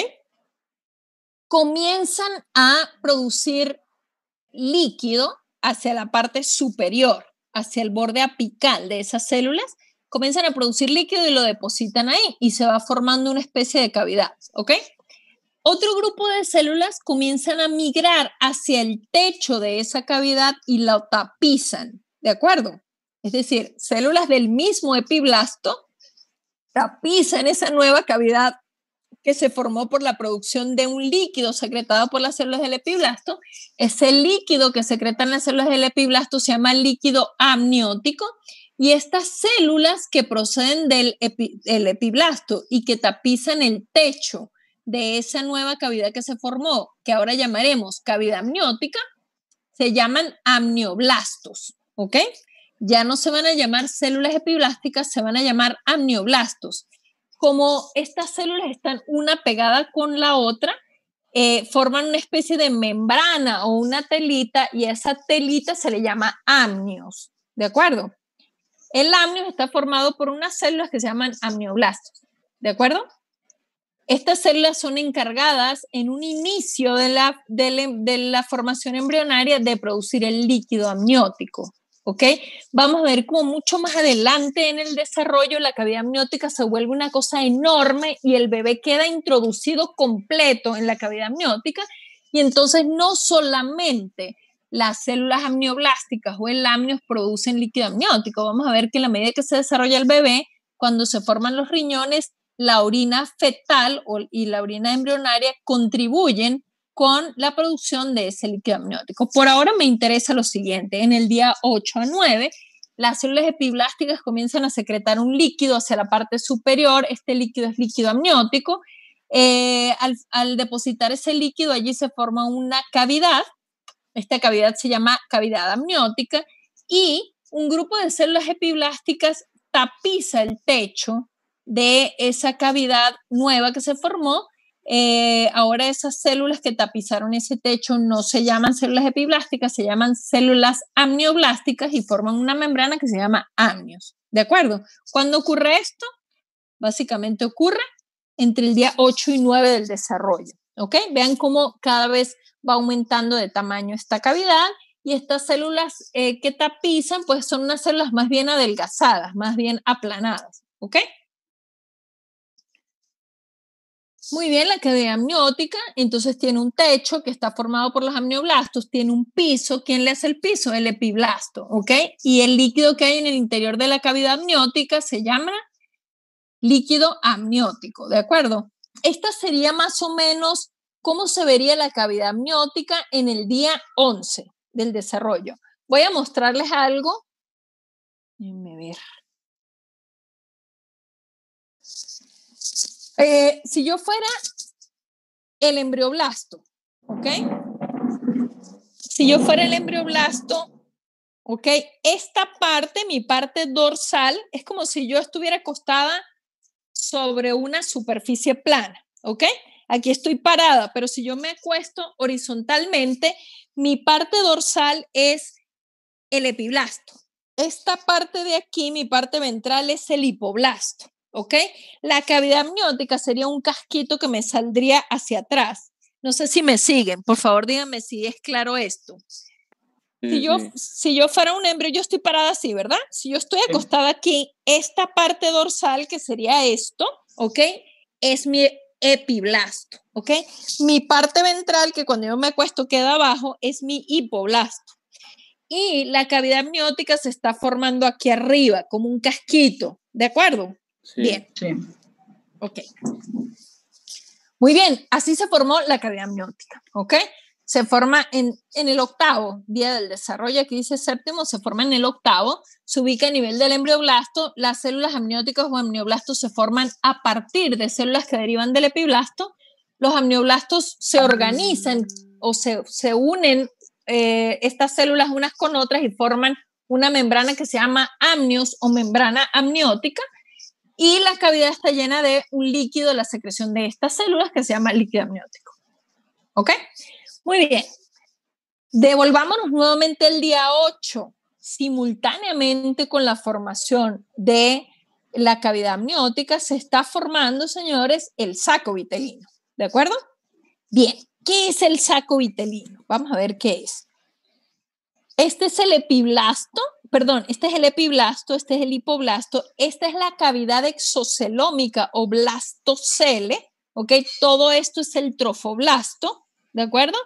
comienzan a producir líquido hacia la parte superior, hacia el borde apical de esas células, comienzan a producir líquido y lo depositan ahí y se va formando una especie de cavidad, ¿ok? Otro grupo de células comienzan a migrar hacia el techo de esa cavidad y lo tapizan, ¿de acuerdo? Es decir, células del mismo epiblasto tapizan esa nueva cavidad que se formó por la producción de un líquido secretado por las células del epiblasto. Ese líquido que secretan las células del epiblasto se llama líquido amniótico Y estas células que proceden del epiblasto y que tapizan el techo de esa nueva cavidad que se formó, que ahora llamaremos cavidad amniótica, se llaman amnioblastos, ¿ok? Ya no se van a llamar células epiblásticas, se van a llamar amnioblastos. Como estas células están una pegada con la otra, forman una especie de membrana o una telita, y a esa telita se le llama amnios, ¿de acuerdo? El amnios está formado por unas células que se llaman amnioblastos, ¿de acuerdo? Estas células son encargadas en un inicio de la formación embrionaria de producir el líquido amniótico, ¿ok? Vamos a ver cómo mucho más adelante en el desarrollo la cavidad amniótica se vuelve una cosa enorme y el bebé queda introducido completo en la cavidad amniótica, y entonces no solamente las células amnioblásticas o el amnios producen líquido amniótico. Vamos a ver que en la medida que se desarrolla el bebé, cuando se forman los riñones, la orina fetal y la orina embrionaria contribuyen con la producción de ese líquido amniótico. Por ahora me interesa lo siguiente: en el día 8 a 9, las células epiblásticas comienzan a secretar un líquido hacia la parte superior. Este líquido es líquido amniótico. Al depositar ese líquido, allí se forma una cavidad. Esta cavidad se llama cavidad amniótica, y un grupo de células epiblásticas tapiza el techo de esa cavidad nueva que se formó. Ahora esas células que tapizaron ese techo no se llaman células epiblásticas, se llaman células amnioblásticas y forman una membrana que se llama amnios. ¿De acuerdo? ¿Cuándo ocurre esto? Básicamente ocurre entre el día 8 y 9 del desarrollo. ¿Ok? Vean cómo cada vez va aumentando de tamaño esta cavidad, y estas células que tapizan pues son unas células más bien adelgazadas, más bien aplanadas. ¿Ok? Muy bien, la cavidad amniótica entonces tiene un techo que está formado por los amnioblastos, tiene un piso. ¿Quién le hace el piso? El epiblasto, ¿ok? Y el líquido que hay en el interior de la cavidad amniótica se llama líquido amniótico, ¿de acuerdo? Esta sería más o menos cómo se vería la cavidad amniótica en el día 11 del desarrollo. Voy a mostrarles algo. Déjenme ver. Si yo fuera el embrioblasto, ¿ok? Si yo fuera el embrioblasto, ¿ok? Esta parte, mi parte dorsal, es como si yo estuviera acostada sobre una superficie plana, ¿ok? Aquí estoy parada, pero si yo me acuesto horizontalmente, mi parte dorsal es el epiblasto. Esta parte de aquí, mi parte ventral, es el hipoblasto, ¿ok? La cavidad amniótica sería un casquito que me saldría hacia atrás. No sé si me siguen, por favor díganme si es claro esto. Si yo fuera un embrión, yo estoy parada así, ¿verdad? Si yo estoy acostada aquí, esta parte dorsal, que sería esto, ¿ok? Es mi epiblasto, ¿ok? Mi parte ventral, que cuando yo me acuesto queda abajo, es mi hipoblasto. Y la cavidad amniótica se está formando aquí arriba, como un casquito, ¿de acuerdo? Sí. Bien. Sí. Ok. Muy bien, así se formó la cavidad amniótica, ¿ok? Se forma en el octavo día del desarrollo. Aquí dice séptimo, se forma en el octavo, se ubica a nivel del embrioblasto. Las células amnióticas o amnioblastos se forman a partir de células que derivan del epiblasto. Los amnioblastos se organizan o se unen estas células unas con otras y forman una membrana que se llama amnios o membrana amniótica, y la cavidad está llena de un líquido, la secreción de estas células, que se llama líquido amniótico. ¿Ok? Muy bien. Devolvámonos nuevamente el día 8. Simultáneamente con la formación de la cavidad amniótica se está formando, señores, el saco vitelino. ¿De acuerdo? Bien. ¿Qué es el saco vitelino? Vamos a ver qué es. Este es el epiblasto, este es el epiblasto, este es el hipoblasto, esta es la cavidad exocelómica o blastocele, ¿ok? Todo esto es el trofoblasto, ¿de acuerdo?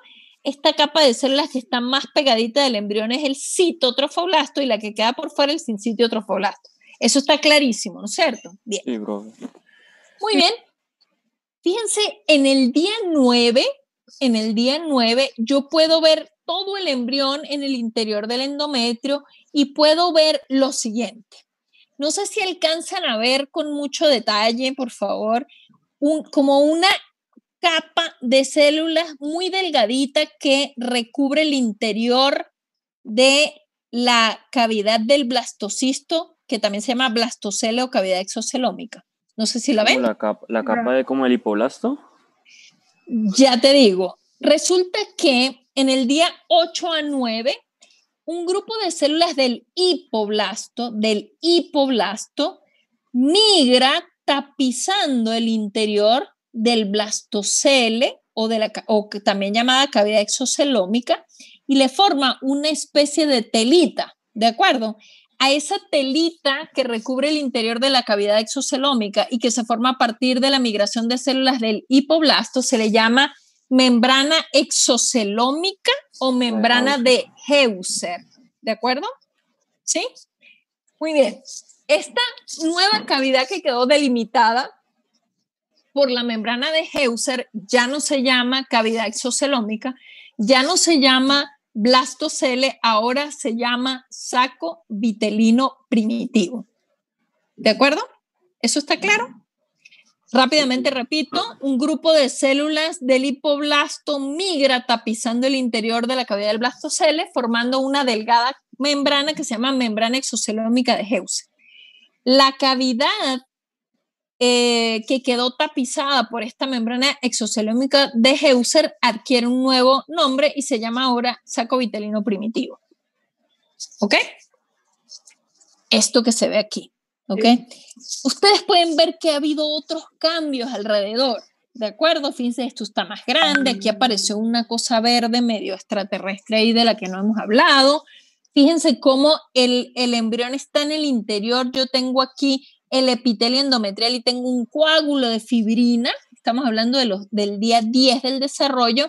Esta capa de células que está más pegadita del embrión es el citotrofoblasto, y la que queda por fuera el sincitiotrofoblasto. Eso está clarísimo, ¿no es cierto? Bien. Sí, profe. Muy bien. Fíjense, en el día 9 en el día 9, yo puedo ver todo el embrión en el interior del endometrio y puedo ver lo siguiente. No sé si alcanzan a ver con mucho detalle, por favor, como una capa de células muy delgadita que recubre el interior de la cavidad del blastocisto, que también se llama blastocele o cavidad exocelómica. No sé si la ven. La capa de como el hipoblasto. Ya te digo, resulta que en el día 8 a 9, un grupo de células del hipoblasto migra tapizando el interior del blastocele o también llamada cavidad exocelómica y le forma una especie de telita, ¿de acuerdo? A esa telita que recubre el interior de la cavidad exocelómica y que se forma a partir de la migración de células del hipoblasto se le llama membrana exocelómica o membrana de Heuser, ¿de acuerdo? ¿Sí? Muy bien. Esta nueva cavidad que quedó delimitada por la membrana de Heuser ya no se llama cavidad exocelómica, ya no se llama blastocele, ahora se llama saco vitelino primitivo. ¿De acuerdo? ¿Eso está claro? Rápidamente repito, un grupo de células del hipoblasto migra tapizando el interior de la cavidad del blastocele, formando una delgada membrana que se llama membrana exocelómica de Heuser. La cavidad que quedó tapizada por esta membrana exocelómica de Heuser adquiere un nuevo nombre y se llama ahora saco vitelino primitivo. ¿Ok? Esto que se ve aquí. ¿Ok? Ustedes pueden ver que ha habido otros cambios alrededor. ¿De acuerdo? Fíjense, esto está más grande. Aquí apareció una cosa verde medio extraterrestre ahí de la que no hemos hablado. Fíjense cómo el embrión está en el interior. Yo tengo aquí el epitelio endometrial y tengo un coágulo de fibrina. Estamos hablando del día 10 del desarrollo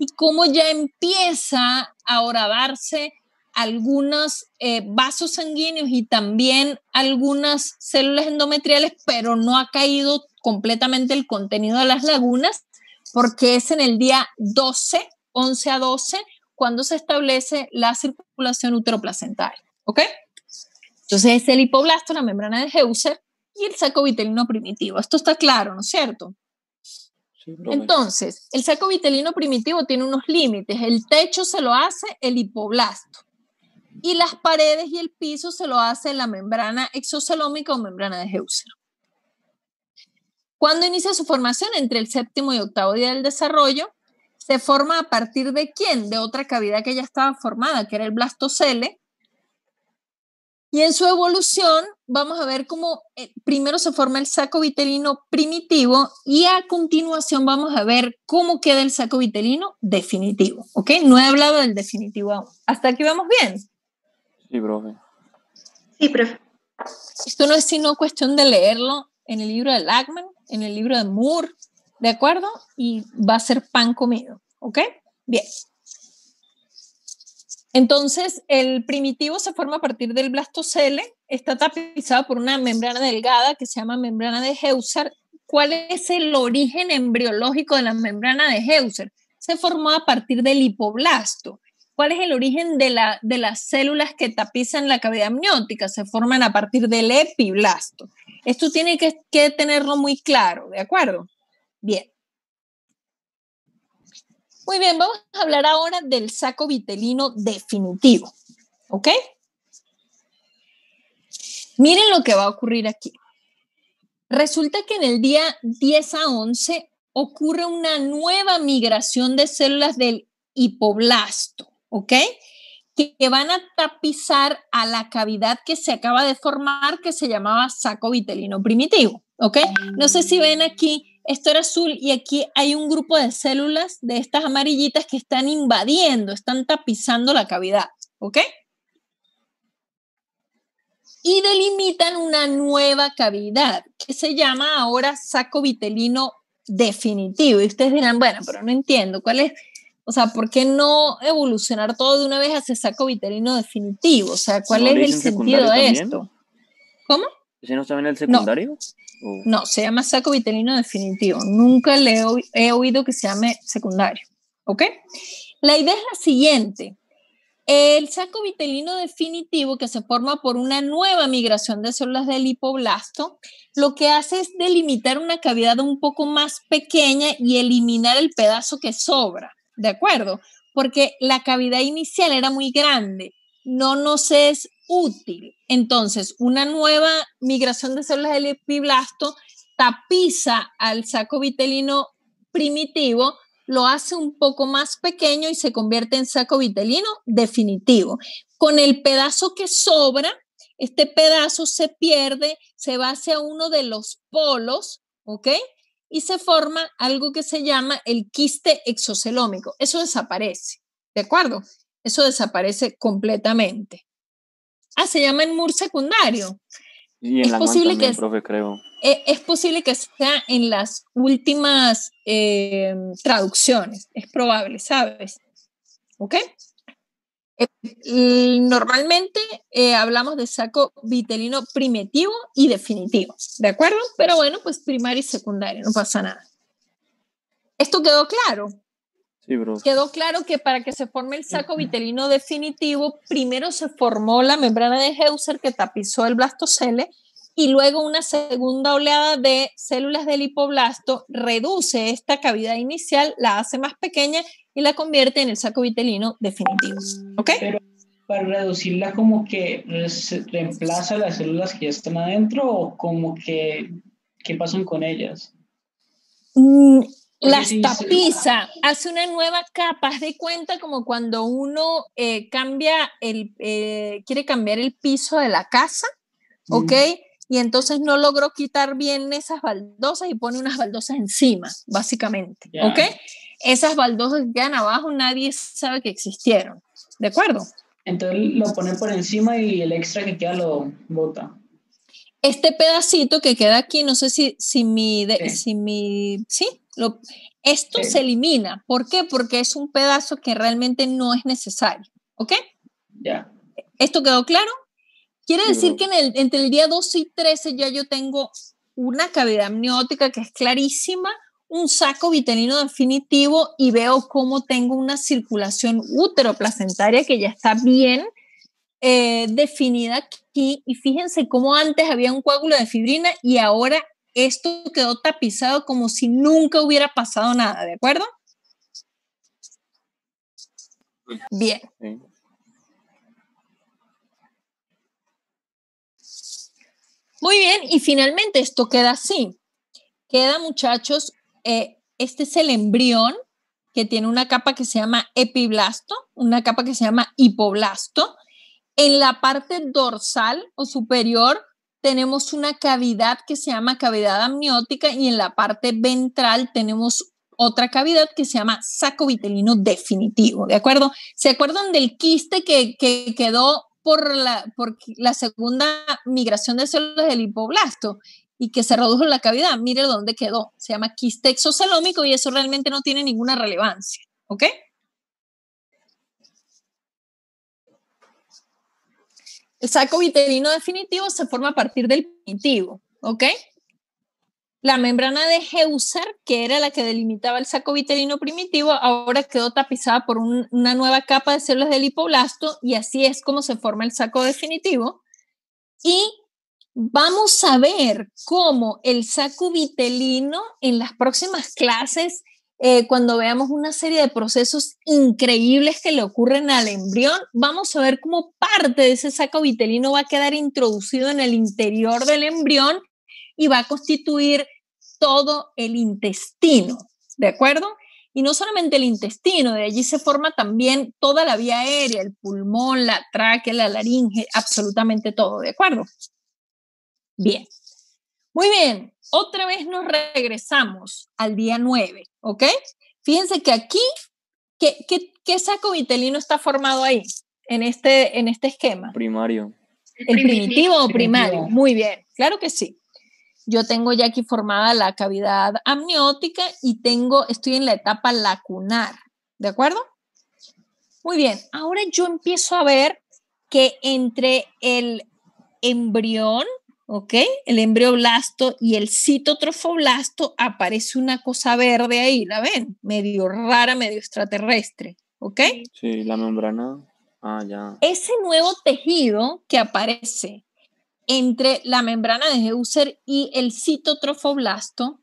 y cómo ya empieza a horadarse algunos vasos sanguíneos y también algunas células endometriales, pero no ha caído completamente el contenido de las lagunas porque es en el día 12, 11 a 12, cuando se establece la circulación uteroplacentaria. ¿Ok? Entonces es el hipoblasto, la membrana de Heuser y el saco vitelino primitivo. Esto está claro, ¿no es cierto? Sí, entonces, el saco vitelino primitivo tiene unos límites. El techo se lo hace el hipoblasto y las paredes y el piso se lo hace la membrana exocelómica o membrana de Heuser. ¿Cuándo inicia su formación? Entre el 7º y 8º día del desarrollo. Se forma a partir de ¿quién? De otra cavidad que ya estaba formada, que era el blastocele. Y en su evolución vamos a ver cómo primero se forma el saco vitelino primitivo y a continuación vamos a ver cómo queda el saco vitelino definitivo. ¿Ok? No he hablado del definitivo aún. ¿Hasta aquí vamos bien? Sí, profe. Sí, profe. Esto no es sino cuestión de leerlo en el libro de Lachman, en el libro de Moore, ¿de acuerdo? Y va a ser pan comido. ¿Ok? Bien. Entonces, el primitivo se forma a partir del blastocele, está tapizado por una membrana delgada que se llama membrana de Heuser. ¿Cuál es el origen embriológico de la membrana de Heuser? Se formó a partir del hipoblasto. ¿Cuál es el origen de las células que tapizan la cavidad amniótica? Se forman a partir del epiblasto. Esto tiene que tenerlo muy claro, ¿de acuerdo? Bien. Muy bien, vamos a hablar ahora del saco vitelino definitivo, ¿ok? Miren lo que va a ocurrir aquí. Resulta que en el día 10 a 11 ocurre una nueva migración de células del hipoblasto, ¿ok? Que van a tapizar a la cavidad que se acaba de formar, que se llamaba saco vitelino primitivo, ¿ok? No sé si ven aquí. Esto era azul y aquí hay un grupo de células de estas amarillitas que están invadiendo, están tapizando la cavidad, ¿ok? Y delimitan una nueva cavidad que se llama ahora saco vitelino definitivo. Y ustedes dirán, bueno, pero no entiendo, ¿cuál es? O sea, ¿por qué no evolucionar todo de una vez hacia saco vitelino definitivo? O sea, ¿cuál es el sentido de esto? ¿Cómo? ¿Ese no está en el secundario? No, se llama saco vitelino definitivo. Nunca he oído que se llame secundario. ¿ok? La idea es la siguiente. El saco vitelino definitivo, que se forma por una nueva migración de células del hipoblasto, lo que hace es delimitar una cavidad un poco más pequeña y eliminar el pedazo que sobra, ¿de acuerdo? Porque la cavidad inicial era muy grande, no nos es útil. Entonces, una nueva migración de células del epiblasto tapiza al saco vitelino primitivo, lo hace un poco más pequeño y se convierte en saco vitelino definitivo. Con el pedazo que sobra, este pedazo se pierde, se va hacia uno de los polos, ¿ok? Y se forma algo que se llama el quiste exocelómico. Eso desaparece, ¿de acuerdo? Eso desaparece completamente. Se llama ENMUR secundario. Y en Es Langman posible también, que profe, creo. es posible que sea en las últimas traducciones, es probable, ¿sabes? ¿Ok? Normalmente hablamos de saco vitelino primitivo y definitivo, ¿de acuerdo? Pero bueno, pues primario y secundario, no pasa nada. ¿Esto quedó claro? Sí, bro. Quedó claro que para que se forme el saco vitelino definitivo, primero se formó la membrana de Heuser que tapizó el blastocele y luego una segunda oleada de células del hipoblasto reduce esta cavidad inicial, la hace más pequeña y la convierte en el saco vitelino definitivo. ¿Ok? Pero para reducirla, como que reemplaza las células que ya están adentro, o como que, ¿qué pasan con ellas? Las tapiza, hace una nueva capa. Haz de cuenta como cuando uno quiere cambiar el piso de la casa, ¿ok? Y entonces no logró quitar bien esas baldosas y pone unas baldosas encima, básicamente, ¿ok? Esas baldosas que quedan abajo, nadie sabe que existieron, ¿de acuerdo? Entonces lo ponen por encima y el extra que queda lo bota. Este pedacito que queda aquí, no sé si esto se elimina. ¿Por qué? Porque es un pedazo que realmente no es necesario, ¿ok? Ya. ¿Esto quedó claro? Quiere decir que entre el día 12 y 13 ya yo tengo una cavidad amniótica que es clarísima, un saco vitelino definitivo y veo cómo tengo una circulación úteroplacentaria que ya está bien definida aquí. Y fíjense cómo antes había un coágulo de fibrina y ahora esto quedó tapizado como si nunca hubiera pasado nada, ¿de acuerdo? Bien. Muy bien, y finalmente esto queda así. Queda, muchachos, este es el embrión que tiene una capa que se llama epiblasto, una capa que se llama hipoblasto. En la parte dorsal o superior tenemos una cavidad que se llama cavidad amniótica y en la parte ventral tenemos otra cavidad que se llama saco vitelino definitivo, ¿de acuerdo? ¿Se acuerdan del quiste que quedó por la segunda migración de células del hipoblasto y que se redujo la cavidad? Mire dónde quedó. Se llama quiste exocelómico y eso realmente no tiene ninguna relevancia, ¿ok? El saco vitelino definitivo se forma a partir del primitivo, ¿ok? La membrana de Heuser, que era la que delimitaba el saco vitelino primitivo, ahora quedó tapizada por una nueva capa de células del hipoblasto y así es como se forma el saco definitivo. Y vamos a ver cómo el saco vitelino en las próximas clases, cuando veamos una serie de procesos increíbles que le ocurren al embrión, vamos a ver cómo parte de ese saco vitelino va a quedar introducido en el interior del embrión y va a constituir todo el intestino, ¿de acuerdo? Y no solamente el intestino, de allí se forma también toda la vía aérea, el pulmón, la tráquea, la laringe, absolutamente todo, ¿de acuerdo? Bien, muy bien, otra vez nos regresamos al día 9, ¿ok? Fíjense que aquí, ¿qué saco vitelino está formado ahí, en este esquema? Primario. ¿El primitivo o primario? Muy bien, claro que sí. Yo tengo ya aquí formada la cavidad amniótica y estoy en la etapa lacunar, ¿de acuerdo? Muy bien, ahora yo empiezo a ver que entre el embrión ¿ok? El embrioblasto y el citotrofoblasto, aparece una cosa verde ahí, ¿la ven? Medio rara, medio extraterrestre, ¿ok? Sí, la membrana. Ah, ya. Ese nuevo tejido que aparece entre la membrana de Heuser y el citotrofoblasto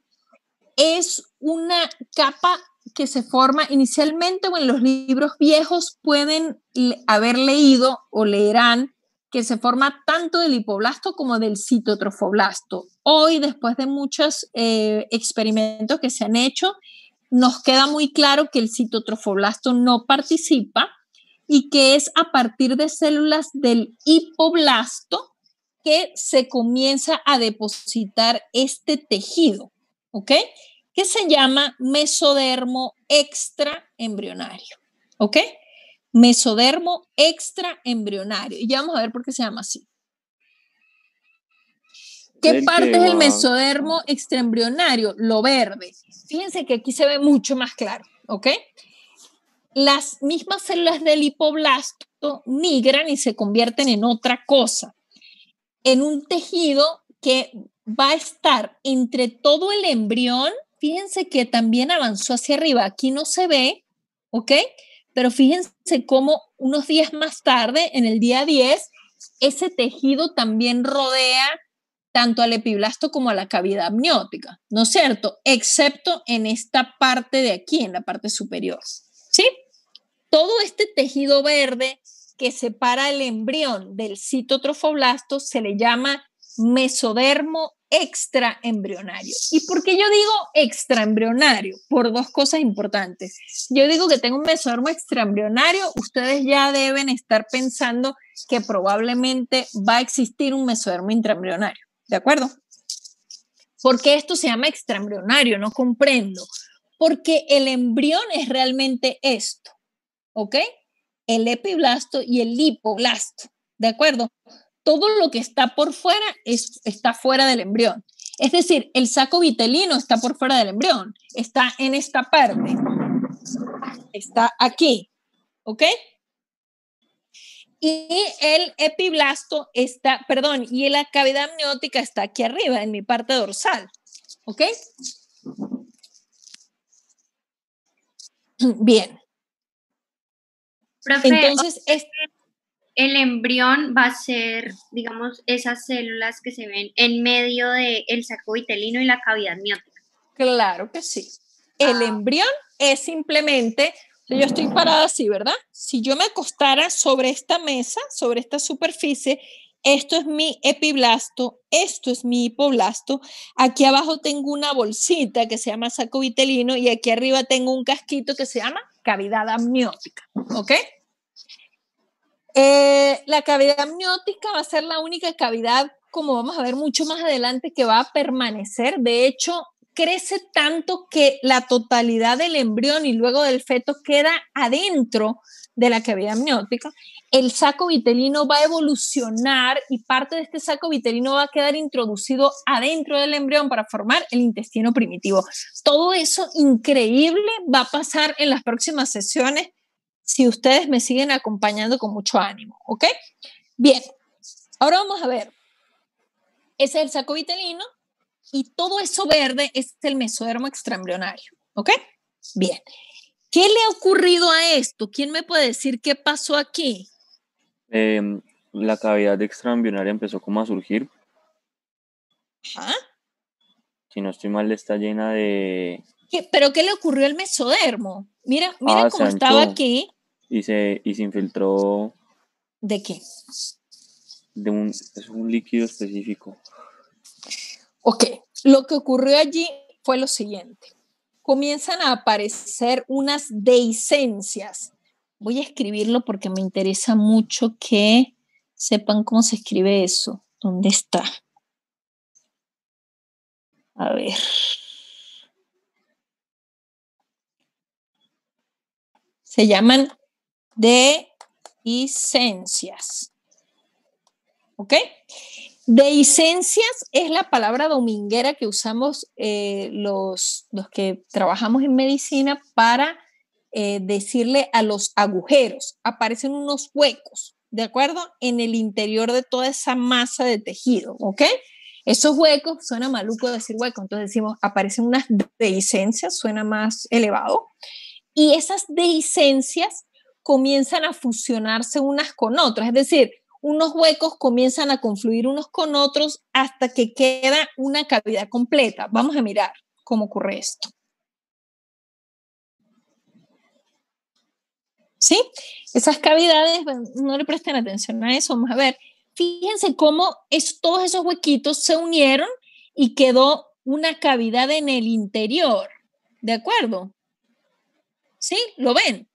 es una capa que se forma inicialmente, o en los libros viejos pueden haber leído o leerán que se forma tanto del hipoblasto como del citotrofoblasto. Hoy, después de muchos experimentos que se han hecho, nos queda muy claro que el citotrofoblasto no participa y que es a partir de células del hipoblasto que se comienza a depositar este tejido, ¿ok? Que se llama mesodermo extraembrionario, ¿ok? Mesodermo extraembrionario. Y ya vamos a ver por qué se llama así. ¿Qué parte es el mesodermo extraembrionario? Lo verde. Fíjense que aquí se ve mucho más claro, ¿ok? Las mismas células del hipoblasto migran y se convierten en otra cosa, en un tejido que va a estar entre todo el embrión. Fíjense que también avanzó hacia arriba. Aquí no se ve, ¿ok? Pero fíjense cómo unos días más tarde, en el día 10, ese tejido también rodea tanto al epiblasto como a la cavidad amniótica, ¿no es cierto? Excepto en esta parte de aquí, en la parte superior, ¿sí? Todo este tejido verde que separa el embrión del citotrofoblasto se le llama mesodermo extraembrionario. ¿Y por qué yo digo extraembrionario? Por dos cosas importantes. Yo digo que tengo un mesodermo extraembrionario, ustedes ya deben estar pensando que probablemente va a existir un mesodermo intraembrionario, ¿de acuerdo? ¿Por qué esto se llama extraembrionario? No comprendo. Porque el embrión es realmente esto, ¿ok? El epiblasto y el lipoblasto, ¿de acuerdo? Todo lo que está por fuera está fuera del embrión. Es decir, el saco vitelino está por fuera del embrión, está en esta parte, está aquí, ¿ok? Y el epiblasto está, perdón, y la cavidad amniótica está aquí arriba, en mi parte dorsal, ¿ok? Bien. Profe, Entonces, el embrión va a ser, digamos, esas células que se ven en medio del saco vitelino y la cavidad amniótica. Claro que sí. El embrión es simplemente, yo estoy parada así, ¿verdad? Si yo me acostara sobre esta mesa, sobre esta superficie, esto es mi epiblasto, esto es mi hipoblasto, aquí abajo tengo una bolsita que se llama saco vitelino y aquí arriba tengo un casquito que se llama cavidad amniótica, ¿ok? La cavidad amniótica va a ser la única cavidad, como vamos a ver mucho más adelante, que va a permanecer. De hecho, crece tanto que la totalidad del embrión y luego del feto queda adentro de la cavidad amniótica. El saco vitelino va a evolucionar y parte de este saco vitelino va a quedar introducido adentro del embrión para formar el intestino primitivo. Todo eso increíble va a pasar en las próximas sesiones si ustedes me siguen acompañando con mucho ánimo, ¿ok? Bien, ahora vamos a ver. Ese es el saco vitelino y todo eso verde es el mesodermo extraembrionario, ¿ok? Bien. ¿Qué le ha ocurrido a esto? ¿Quién me puede decir qué pasó aquí? La cavidad extraembrionaria empezó como a surgir. ¿Ah? Si no estoy mal, está llena de... ¿Pero qué le ocurrió al mesodermo? Mira cómo estaba aquí. Y se infiltró. ¿De qué? Es un líquido específico. Ok, lo que ocurrió allí fue lo siguiente. Comienzan a aparecer unas dehiscencias. Voy a escribirlo porque me interesa mucho que sepan cómo se escribe eso. ¿Dónde está? A ver. Se llaman dehiscencias. ¿Ok? Dehiscencias es la palabra dominguera que usamos los que trabajamos en medicina para decirle a los agujeros. Aparecen unos huecos, ¿de acuerdo? En el interior de toda esa masa de tejido, ¿ok? Esos huecos, suena maluco decir hueco, entonces decimos, aparecen unas dehiscencias, suena más elevado, y esas dehiscencias comienzan a fusionarse unas con otras, es decir, unos huecos comienzan a confluir unos con otros hasta que queda una cavidad completa. Vamos a mirar cómo ocurre esto. ¿Sí? Esas cavidades, no le presten atención a eso, vamos a ver. Fíjense cómo todos esos huequitos se unieron y quedó una cavidad en el interior, ¿de acuerdo? ¿Sí? ¿Lo ven?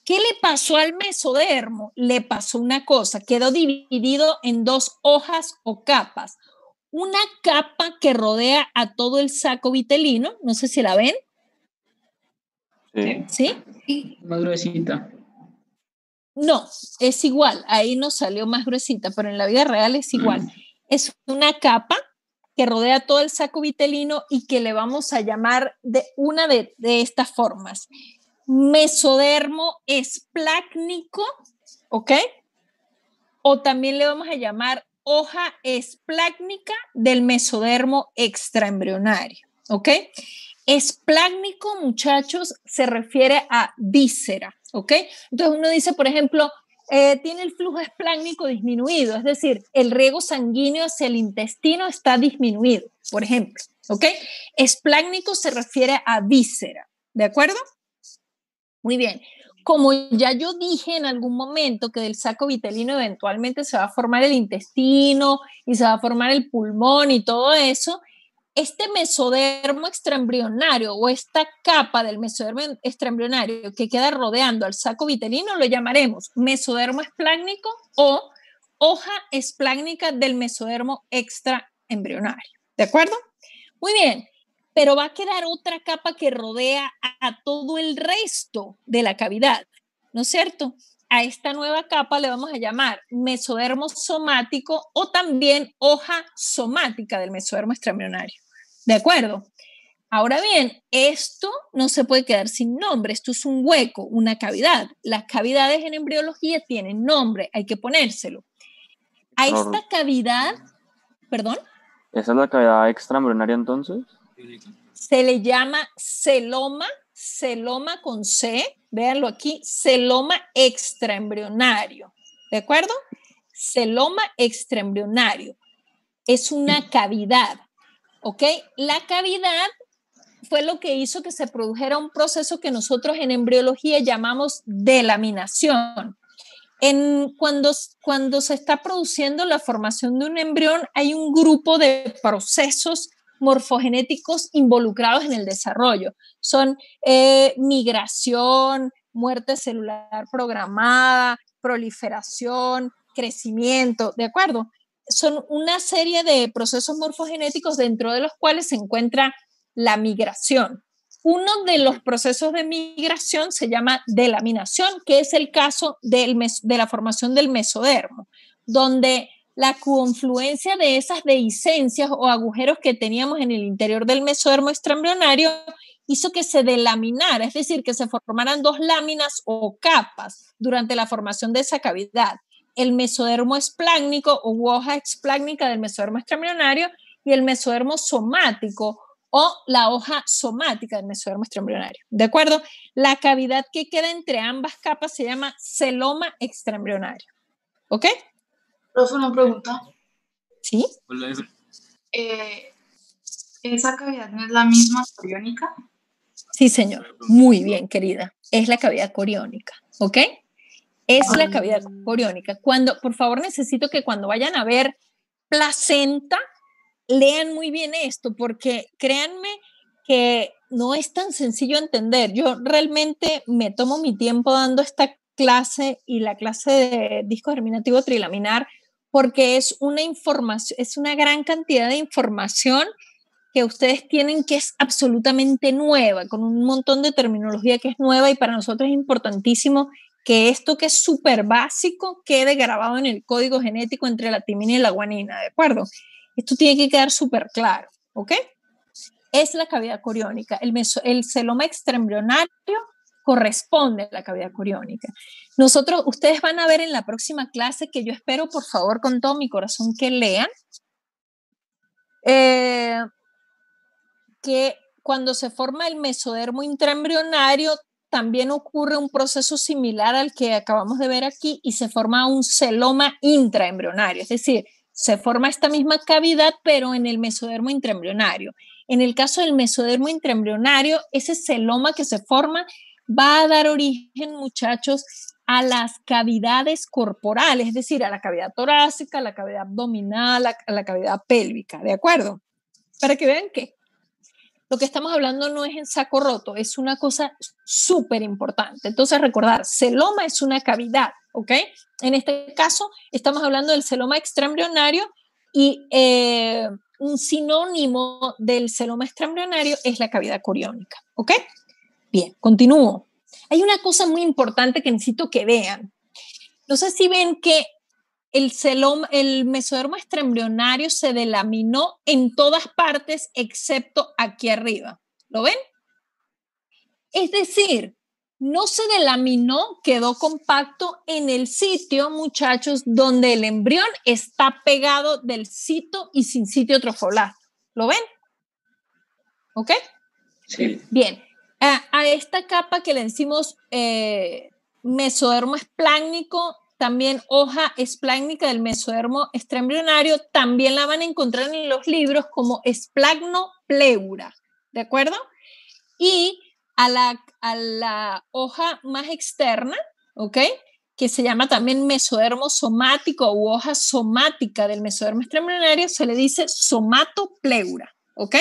¿Qué le pasó al mesodermo? Le pasó una cosa, quedó dividido en dos hojas o capas. Una capa que rodea a todo el saco vitelino, no sé si la ven. Sí. ¿Sí? Más gruesita. No, es igual, ahí nos salió más gruesita, pero en la vida real es igual. Es una capa que rodea todo el saco vitelino y que le vamos a llamar de una de estas formas. Mesodermo esplácnico, ¿ok? O también le vamos a llamar hoja esplácnica del mesodermo extraembrionario, ¿ok? Esplácnico, muchachos, se refiere a víscera, ¿ok? Entonces uno dice, por ejemplo, tiene el flujo esplácnico disminuido, es decir, el riego sanguíneo hacia el intestino está disminuido, por ejemplo, ¿ok? Esplácnico se refiere a víscera, ¿de acuerdo? Muy bien. Como ya yo dije en algún momento que del saco vitelino eventualmente se va a formar el intestino y se va a formar el pulmón y todo eso, este mesodermo extraembrionario o esta capa del mesodermo extraembrionario que queda rodeando al saco vitelino lo llamaremos mesodermo esplácnico o hoja esplácnica del mesodermo extraembrionario. ¿De acuerdo? Muy bien. Pero va a quedar otra capa que rodea a todo el resto de la cavidad, ¿no es cierto? A esta nueva capa le vamos a llamar mesodermo somático o también hoja somática del mesodermo extraembrionario. ¿De acuerdo? Ahora bien, esto no se puede quedar sin nombre, esto es un hueco, una cavidad. Las cavidades en embriología tienen nombre, hay que ponérselo. A esta cavidad, perdón. ¿Esa es la cavidad extraembrionaria entonces? Se le llama celoma, celoma con C, véanlo aquí, celoma extraembrionario, ¿de acuerdo? Celoma extraembrionario. Es una cavidad, ¿ok? La cavidad fue lo que hizo que se produjera un proceso que nosotros en embriología llamamos delaminación. Cuando se está produciendo la formación de un embrión, hay un grupo de procesos morfogenéticos involucrados en el desarrollo. Son migración, muerte celular programada, proliferación, crecimiento, ¿de acuerdo? Son una serie de procesos morfogenéticos dentro de los cuales se encuentra la migración. Uno de los procesos de migración se llama delaminación, que es el caso de la formación del mesodermo, donde la confluencia de esas dehiscencias o agujeros que teníamos en el interior del mesodermo extraembrionario hizo que se delaminara, es decir, que se formaran dos láminas o capas durante la formación de esa cavidad. El mesodermo esplácnico o hoja esplácnica del mesodermo extraembrionario y el mesodermo somático o la hoja somática del mesodermo extraembrionario. ¿De acuerdo? La cavidad que queda entre ambas capas se llama celoma extraembrionario. ¿Ok? Profe, una pregunta. ¿Sí? ¿Esa cavidad no es la misma coriónica? Sí, señor. Muy bien, querida. Es la cavidad coriónica. ¿Ok? Es la cavidad coriónica. Por favor, necesito que cuando vayan a ver placenta, lean muy bien esto, porque créanme que no es tan sencillo entender. Yo realmente me tomo mi tiempo dando esta clase y la clase de disco germinativo trilaminar, porque es una información, es una gran cantidad de información que ustedes tienen que es absolutamente nueva, con un montón de terminología que es nueva y para nosotros es importantísimo que esto que es súper básico quede grabado en el código genético entre la timina y la guanina, ¿de acuerdo? Esto tiene que quedar súper claro, ¿ok? Es la cavidad coriónica. El celoma extraembrionario corresponde a la cavidad coriónica. Ustedes van a ver en la próxima clase, que yo espero, por favor, con todo mi corazón que lean, que cuando se forma el mesodermo intraembrionario también ocurre un proceso similar al que acabamos de ver aquí y se forma un celoma intraembrionario, es decir, se forma esta misma cavidad pero en el mesodermo intraembrionario. En el caso del mesodermo intraembrionario, ese celoma que se forma va a dar origen, muchachos, a las cavidades corporales, es decir, a la cavidad torácica, a la cavidad abdominal, a la cavidad pélvica, ¿de acuerdo? Para que vean que lo que estamos hablando no es en saco roto, es una cosa súper importante. Entonces, recordar, celoma es una cavidad, ¿ok? En este caso, estamos hablando del celoma extraembrionario y un sinónimo del celoma extraembrionario es la cavidad coriónica, ¿ok? Bien, continúo. Hay una cosa muy importante que necesito que vean. No sé si ven que el mesodermo extraembrionario se delaminó en todas partes excepto aquí arriba. ¿Lo ven? Es decir, no se delaminó, quedó compacto en el sitio, muchachos, donde el embrión está pegado del cito y sin sitio trofoblasto. ¿Lo ven? ¿Ok? Sí. Bien. A esta capa que le decimos mesodermo esplácnico, también hoja esplácnica del mesodermo extraembrionario, también la van a encontrar en los libros como esplagnopleura, ¿de acuerdo? Y a la hoja más externa, ¿ok? Que se llama también mesodermo somático u hoja somática del mesodermo extraembrionario, se le dice somatopleura, ¿ok?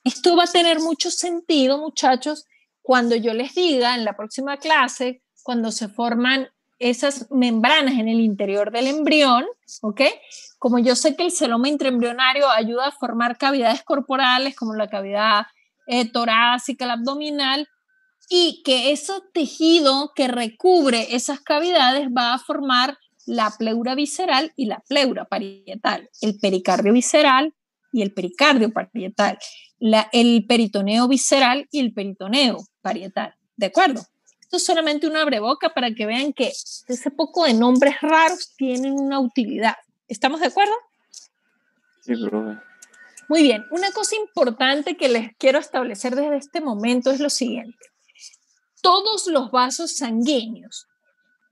Esto va a tener mucho sentido, muchachos, cuando yo les diga en la próxima clase, cuando se forman esas membranas en el interior del embrión, ¿ok? Como yo sé que el celoma intraembrionario ayuda a formar cavidades corporales como la cavidad torácica, la abdominal, y que ese tejido que recubre esas cavidades va a formar la pleura visceral y la pleura parietal, el pericardio visceral y el pericardio parietal, el peritoneo visceral y el peritoneo parietal, ¿de acuerdo? Esto es solamente una abreboca para que vean que ese poco de nombres raros tienen una utilidad. ¿Estamos de acuerdo? Sí, profe. Muy bien, una cosa importante que les quiero establecer desde este momento es lo siguiente. Todos los vasos sanguíneos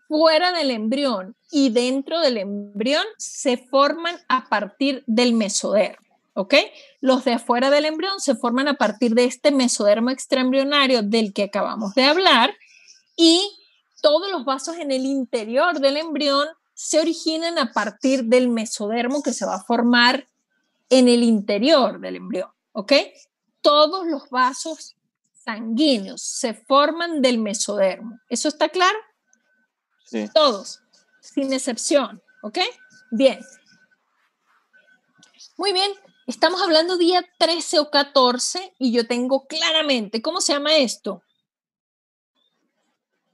fuera del embrión y dentro del embrión se forman a partir del mesodermo, ¿ok? Los de afuera del embrión se forman a partir de este mesodermo extraembrionario del que acabamos de hablar y todos los vasos en el interior del embrión se originan a partir del mesodermo que se va a formar en el interior del embrión, ¿ok? Todos los vasos sanguíneos se forman del mesodermo. ¿Eso está claro? Sí. Todos, sin excepción, ¿ok? Bien. Muy bien, estamos hablando día 13 o 14 y yo tengo claramente, ¿cómo se llama esto?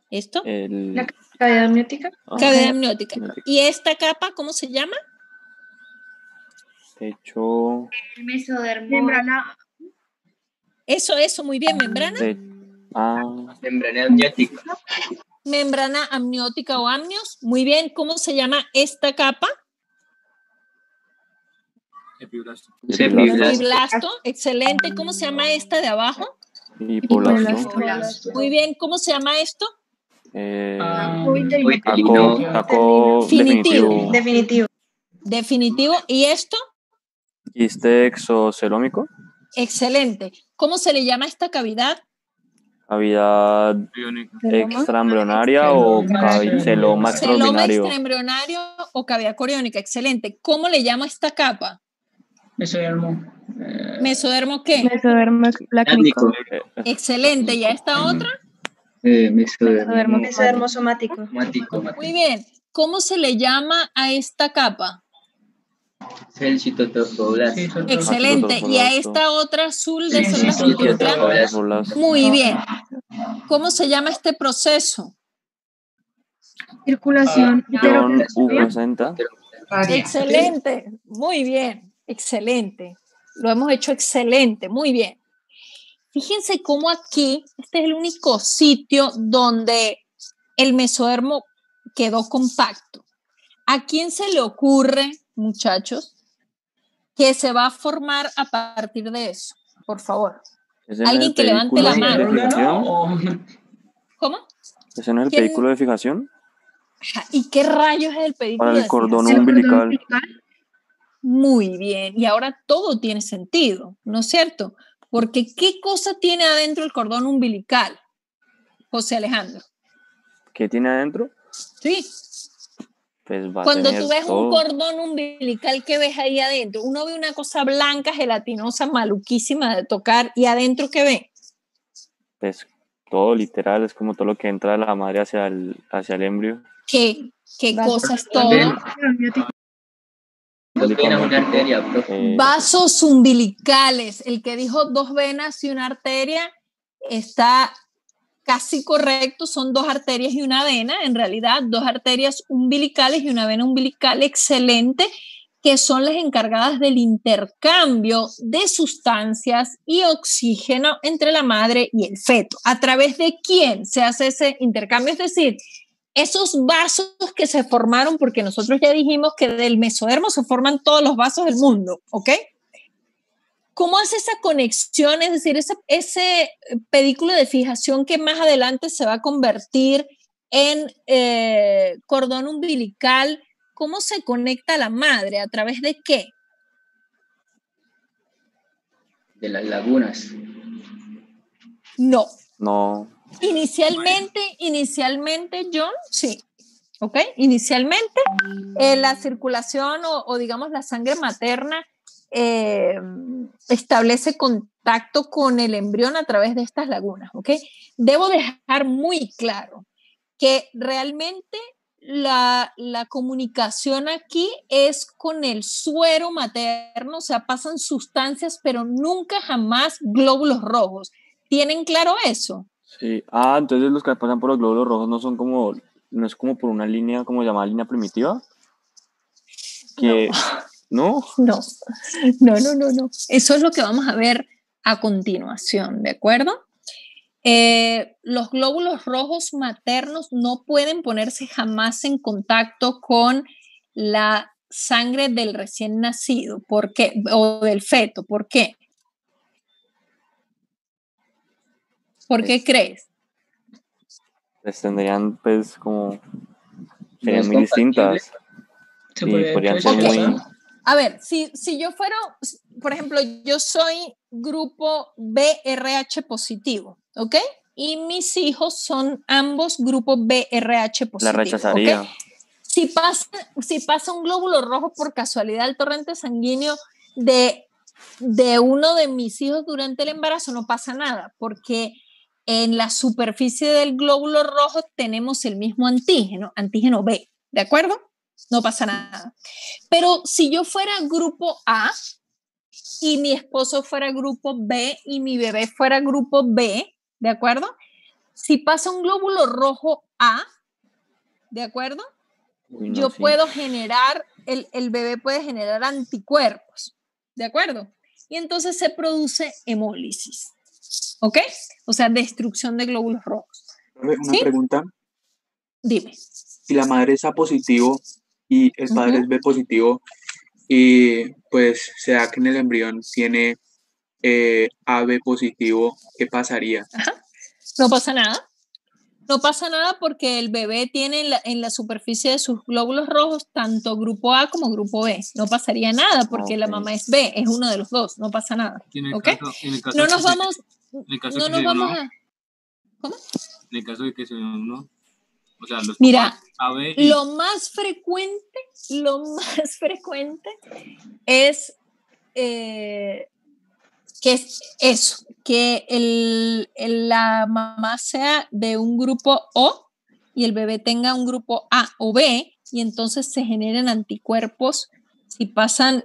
¿Esto? La cavidad amniótica. Cavidad amniótica. ¿Y esta capa cómo se llama? Techo. El mesodermo. Membrana. Eso, muy bien, membrana. Membrana amniótica. Membrana amniótica o amnios. Muy bien, ¿cómo se llama esta capa? Epiblasto. Epiblasto, excelente. ¿Cómo se llama esta de abajo? Hipoblasto. Muy bien, ¿cómo se llama esto? Taco definitivo. Definitivo. ¿Y esto? Quiste exocelómico. Excelente. ¿Cómo se le llama esta cavidad? Cavidad extraembrionaria o celoma extraembrionario. Celoma extraembrionario o cavidad coriónica. Excelente. ¿Cómo le llamo a esta capa? Mesodermo. ¿Mesodermo qué? Mesodermo esplácnico. Excelente. ¿Y a esta otra? Mesodermo somático. Muy bien. ¿Cómo se le llama a esta capa? El citotrofoblasto. Excelente. ¿Y a esta otra azul de células multinucleares? Muy bien. ¿Cómo se llama este proceso? Circulación U-placenta. Excelente. Muy bien. Excelente. Lo hemos hecho excelente. Muy bien. Fíjense cómo aquí, este es el único sitio donde el mesodermo quedó compacto. ¿A quién se le ocurre, muchachos, que se va a formar a partir de eso? Por favor. Alguien que levante la mano. ¿Cómo? ¿Ese no es el pedículo de fijación? ¿Y qué rayos es el pedículo de fijación? Para el cordón umbilical. Muy bien. Y ahora todo tiene sentido, ¿no es cierto? Porque ¿qué cosa tiene adentro el cordón umbilical, José Alejandro? ¿Qué tiene adentro? Sí. Pues va Cuando a tener tú ves todo. un cordón umbilical, ¿qué ves ahí adentro? Uno ve una cosa blanca, gelatinosa, maluquísima de tocar. ¿Y adentro qué ve? Pues todo literal, es como todo lo que entra de la madre hacia el embrio. ¿Qué cosa es todo? Una arteria, profe. Vasos umbilicales. El que dijo 2 venas y una arteria está casi correcto. Son 2 arterias y una vena. En realidad, 2 arterias umbilicales y una vena umbilical. Excelente. Que son las encargadas del intercambio de sustancias y oxígeno entre la madre y el feto. ¿A través de quién se hace ese intercambio? Es decir, esos vasos que se formaron, porque nosotros ya dijimos que del mesodermo se forman todos los vasos del mundo, ¿ok? ¿Cómo hace esa conexión? Es decir, ese pedículo de fijación que más adelante se va a convertir en cordón umbilical, ¿cómo se conecta a la madre? ¿A través de qué? De las lagunas. No. No. Inicialmente, John, sí. ¿Ok? Inicialmente, la circulación o digamos la sangre materna establece contacto con el embrión a través de estas lagunas. ¿Ok? Debo dejar muy claro que realmente la comunicación aquí es con el suero materno, o sea, pasan sustancias, pero nunca jamás glóbulos rojos. ¿Tienen claro eso? Sí. Entonces los que pasan por los glóbulos rojos no es como por una línea como llamada línea primitiva. Que, ¿no? No. Eso es lo que vamos a ver a continuación, ¿de acuerdo? Los glóbulos rojos maternos no pueden ponerse jamás en contacto con la sangre del recién nacido. ¿Por qué? O del feto. ¿Por qué? ¿Por qué crees? Les tendrían, pues, como... Serían muy distintas. Sí, podrían ser muy... A ver, si yo fuera, por ejemplo, yo soy grupo BRH positivo, ¿ok? Y mis hijos son ambos grupo BRH positivo. La rechazaría. ¿Okay? Si pasa un glóbulo rojo por casualidad al torrente sanguíneo de uno de mis hijos durante el embarazo, no pasa nada, porque en la superficie del glóbulo rojo tenemos el mismo antígeno B, ¿de acuerdo? No pasa nada. Pero si yo fuera grupo A y mi esposo fuera grupo B y mi bebé fuera grupo B, ¿de acuerdo? Si pasa un glóbulo rojo A, ¿de acuerdo? Yo puedo generar, el bebé puede generar anticuerpos, ¿de acuerdo? Y entonces se produce hemólisis, ¿ok? O sea, destrucción de glóbulos rojos. Una pregunta. Dime. Si la madre es A positivo y el padre es B positivo, y pues se da que en el embrión tiene AB positivo, ¿qué pasaría? No pasa nada. No pasa nada porque el bebé tiene en la superficie de sus glóbulos rojos tanto grupo A como grupo B. No pasaría nada porque la mamá es B, es uno de los dos, no pasa nada. ¿Okay? No nos vamos a... ¿Cómo? En el caso de que sea uno, o sea, los Mira, AB lo más frecuente es que es eso, que la mamá sea de un grupo O y el bebé tenga un grupo A o B y entonces se generen anticuerpos. Si pasan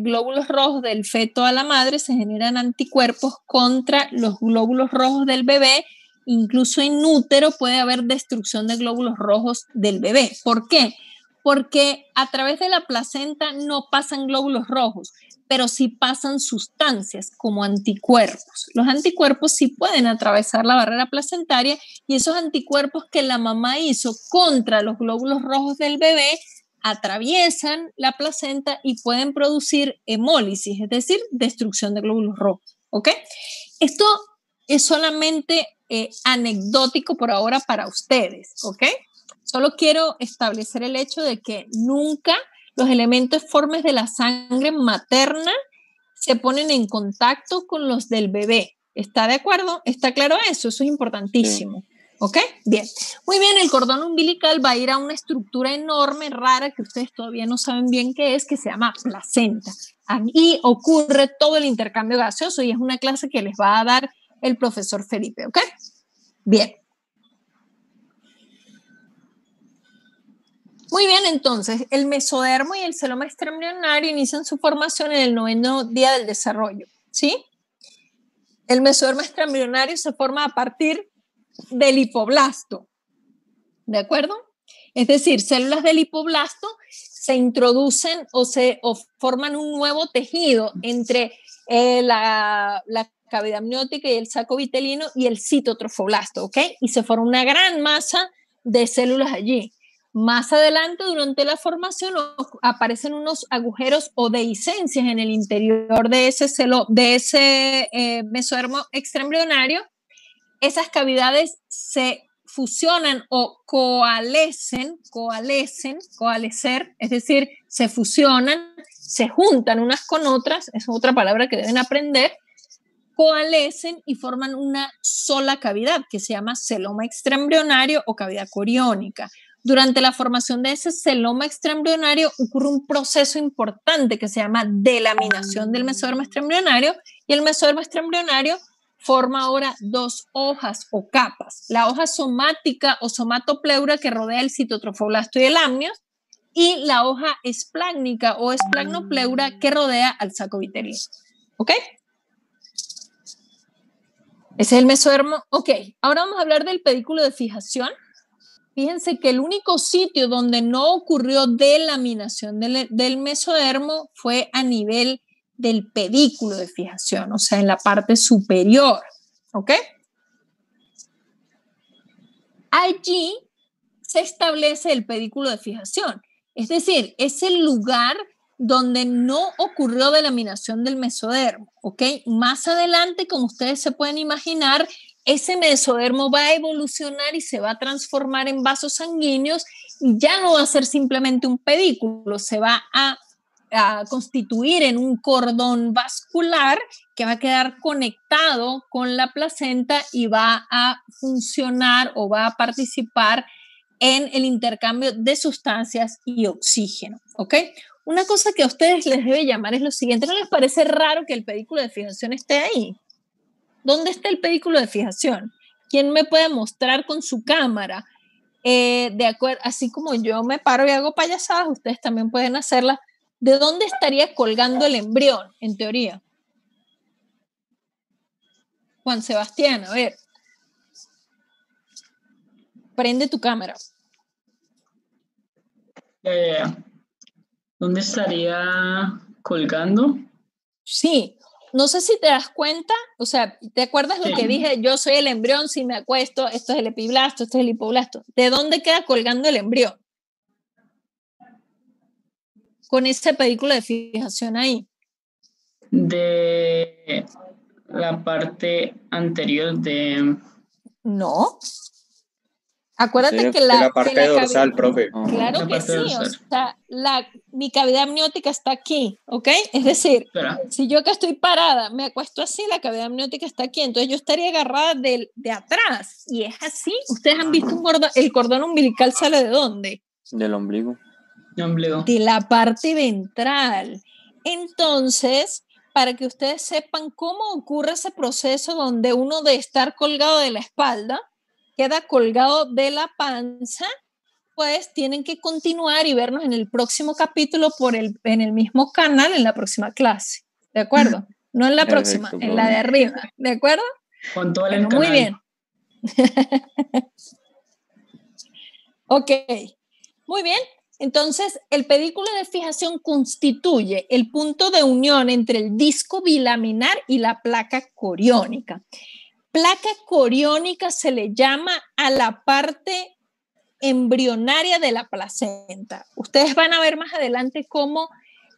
glóbulos rojos del feto a la madre, se generan anticuerpos contra los glóbulos rojos del bebé. Incluso en útero puede haber destrucción de glóbulos rojos del bebé. ¿Por qué? Porque a través de la placenta no pasan glóbulos rojos, pero sí pasan sustancias como anticuerpos. Los anticuerpos sí pueden atravesar la barrera placentaria y esos anticuerpos que la mamá hizo contra los glóbulos rojos del bebé atraviesan la placenta y pueden producir hemólisis, es decir, destrucción de glóbulos rojos. ¿Ok? Esto es solamente anecdótico por ahora para ustedes. ¿Ok? Solo quiero establecer el hecho de que nunca los elementos formes de la sangre materna se ponen en contacto con los del bebé. ¿Está de acuerdo? ¿Está claro eso? Eso es importantísimo. Sí. ¿Ok? Bien. Muy bien, el cordón umbilical va a ir a una estructura enorme, rara, que ustedes todavía no saben bien qué es, que se llama placenta. Aquí ocurre todo el intercambio gaseoso y es una clase que les va a dar el profesor Felipe. ¿Ok? Bien. Muy bien, entonces, el mesodermo y el celoma extraembrionario inician su formación en el 9º día del desarrollo, ¿sí? El mesodermo extraembrionario se forma a partir del hipoblasto, ¿de acuerdo? Es decir, células del hipoblasto se introducen o forman un nuevo tejido entre la cavidad amniótica y el saco vitelino y el citotrofoblasto, ¿ok? Y se forma una gran masa de células allí. Más adelante, durante la formación, aparecen unos agujeros o dehiscencias en el interior de ese mesodermo extraembrionario. Esas cavidades se fusionan o coalescer, es decir, se fusionan, se juntan unas con otras, es otra palabra que deben aprender, coalescen y forman una sola cavidad que se llama celoma extraembrionario o cavidad coriónica. Durante la formación de ese celoma extraembrionario ocurre un proceso importante que se llama delaminación del mesodermo extraembrionario y el mesodermo extraembrionario forma ahora dos hojas o capas. La hoja somática o somatopleura que rodea el citotrofoblasto y el amnios y la hoja esplácnica o esplagmopleura que rodea al saco vitelino. ¿Ok? Ese es el mesodermo. Ok, ahora vamos a hablar del pedículo de fijación. Fíjense que el único sitio donde no ocurrió delaminación del mesodermo fue a nivel del pedículo de fijación, o sea, en la parte superior, ¿ok? Allí se establece el pedículo de fijación, es decir, es el lugar donde no ocurrió delaminación del mesodermo, ¿ok? Más adelante, como ustedes se pueden imaginar, ese mesodermo va a evolucionar y se va a transformar en vasos sanguíneos y ya no va a ser simplemente un pedículo, se va a constituir en un cordón vascular que va a quedar conectado con la placenta y va a funcionar o va a participar en el intercambio de sustancias y oxígeno, ¿ok? Una cosa que a ustedes les debe llamar es lo siguiente, ¿no les parece raro que el pedículo de fijación esté ahí? ¿Dónde está el pedículo de fijación? ¿Quién me puede mostrar con su cámara? De acuerdo, así como yo me paro y hago payasadas, ustedes también pueden hacerlas. ¿De dónde estaría colgando el embrión, en teoría? Juan Sebastián, a ver. Prende tu cámara. ¿Dónde estaría colgando? Sí. No sé si te das cuenta, o sea, ¿te acuerdas lo que dije? Yo soy el embrión, si me acuesto, esto es el epiblasto, esto es el hipoblasto. ¿De dónde queda colgando el embrión? Con ese pedículo de fijación ahí. De la parte anterior de... No. Acuérdate que la parte dorsal, profe. Claro que sí, o sea, mi cavidad amniótica está aquí, ¿ok? Es decir, si yo que estoy parada me acuesto así, la cavidad amniótica está aquí, entonces yo estaría agarrada de atrás, y es así. ¿Ustedes han visto el cordón umbilical sale de dónde? Del ombligo. De la parte ventral. Entonces, para que ustedes sepan cómo ocurre ese proceso donde uno de estar colgado de la espalda queda colgado de la panza, pues tienen que continuar y vernos en el próximo capítulo en el mismo canal, en la próxima clase, ¿de acuerdo? No en la próxima, en la de arriba, ¿de acuerdo? Con todo el canal. Muy bien. Ok, muy bien. Entonces, el pedículo de fijación constituye el punto de unión entre el disco bilaminar y la placa coriónica. Placa coriónica se le llama a la parte embrionaria de la placenta. Ustedes van a ver más adelante cómo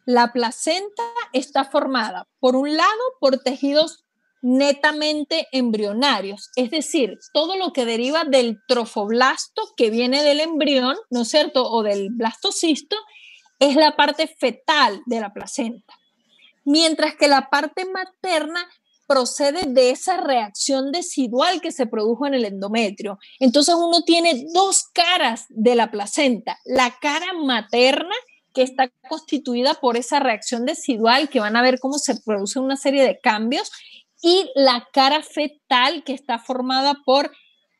la placenta está formada, por un lado, por tejidos netamente embrionarios, es decir, todo lo que deriva del trofoblasto que viene del embrión, ¿no es cierto?, o del blastocisto, es la parte fetal de la placenta, mientras que la parte materna procede de esa reacción decidual que se produjo en el endometrio. Entonces uno tiene dos caras de la placenta, la cara materna, que está constituida por esa reacción decidual, que van a ver cómo se produce una serie de cambios, y la cara fetal, que está formada por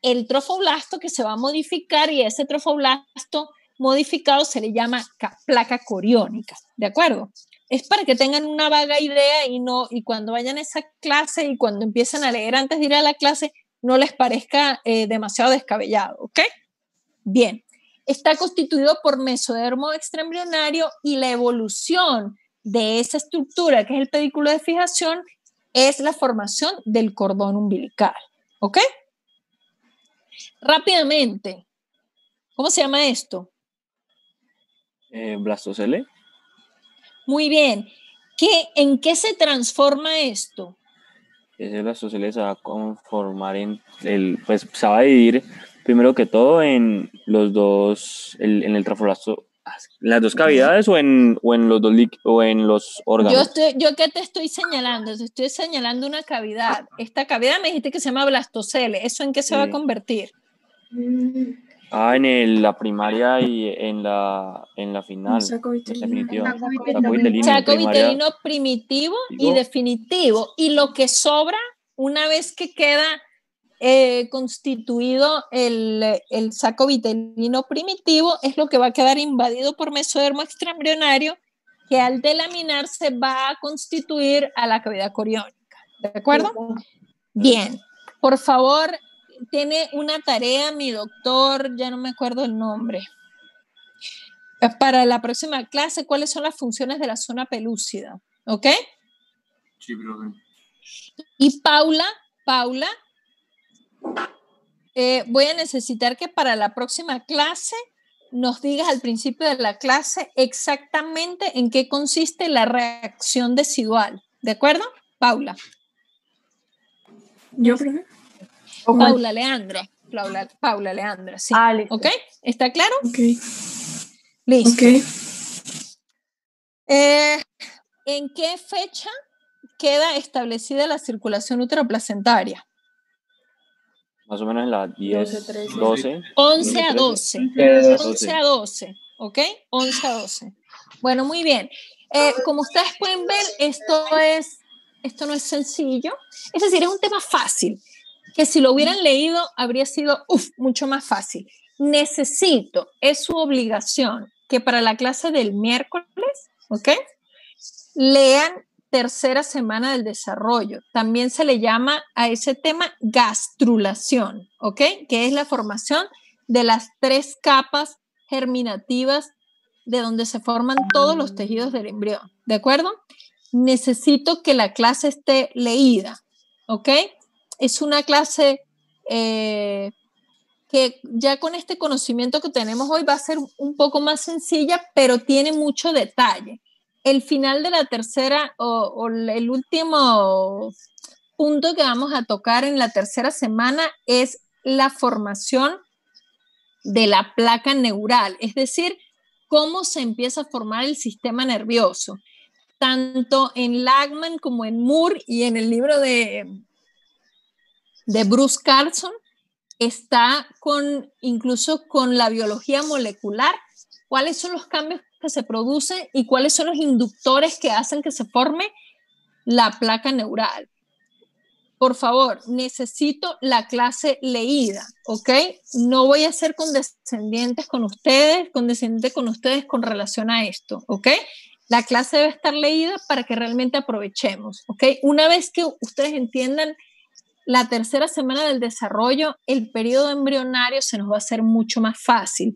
el trofoblasto que se va a modificar, y ese trofoblasto modificado se le llama placa coriónica, ¿de acuerdo? Es para que tengan una vaga idea y cuando vayan a esa clase y cuando empiecen a leer antes de ir a la clase, no les parezca demasiado descabellado, ¿ok? Bien, está constituido por mesodermo extraembrionario y la evolución de esa estructura, que es el pedículo de fijación, es la formación del cordón umbilical, ¿ok? Rápidamente, ¿cómo se llama esto? Blastocele. Muy bien. ¿En qué se transforma esto? Ese blastocele se va a conformar pues se va a dividir primero que todo en los dos, en el trofoblasto, en las dos cavidades o en los dos o en los órganos. Yo ¿qué te estoy señalando? Te estoy señalando una cavidad. Esta cavidad me dijiste que se llama blastocele. ¿Eso en qué se va a convertir? En la primaria y en la final. Saco vitelino. Saco vitelino primitivo y definitivo. Y lo que sobra, una vez que queda constituido el saco vitelino primitivo, es lo que va a quedar invadido por mesodermo extraembrionario, que al delaminarse va a constituir a la cavidad coriónica. ¿De acuerdo? Bien. Por favor, tiene una tarea mi doctor, ya no me acuerdo el nombre. Para la próxima clase, ¿cuáles son las funciones de la zona pelúcida? ¿Ok? Sí, profe. Y Paula, voy a necesitar que para la próxima clase nos digas al principio de la clase exactamente en qué consiste la reacción decidual. ¿De acuerdo? Paula. ¿Yo, profe? Paula Leandra. Paula Leandra, sí. Listo. ¿Ok? ¿Está claro? Ok. Listo. Ok. ¿En qué fecha queda establecida la circulación uteroplacentaria? Más o menos en la 10, 12. 11 a 12. 11 a 12. ¿Ok? 11 a 12. Bueno, muy bien. Como ustedes pueden ver, esto no es sencillo. Es decir, es un tema fácil, que si lo hubieran leído habría sido mucho más fácil. Necesito, es su obligación, que para la clase del miércoles, ¿ok?, lean tercera semana del desarrollo. También se le llama a ese tema gastrulación, ¿ok?, que es la formación de las 3 capas germinativas de donde se forman todos los tejidos del embrión, ¿de acuerdo? Necesito que la clase esté leída, ¿ok? Es una clase que ya con este conocimiento que tenemos hoy va a ser un poco más sencilla, pero tiene mucho detalle. El final de la tercera o el último punto que vamos a tocar en la tercera semana es la formación de la placa neural, es decir, cómo se empieza a formar el sistema nervioso. Tanto en Lachman como en Moore y en el libro de Bruce Carlson está incluso con la biología molecular, cuáles son los cambios que se producen y cuáles son los inductores que hacen que se forme la placa neural. Por favor, necesito la clase leída, ¿ok? No voy a ser condescendiente con ustedes con relación a esto, ¿ok? La clase debe estar leída para que realmente aprovechemos, ¿ok? Una vez que ustedes entiendan la tercera semana del desarrollo, el periodo embrionario se nos va a hacer mucho más fácil.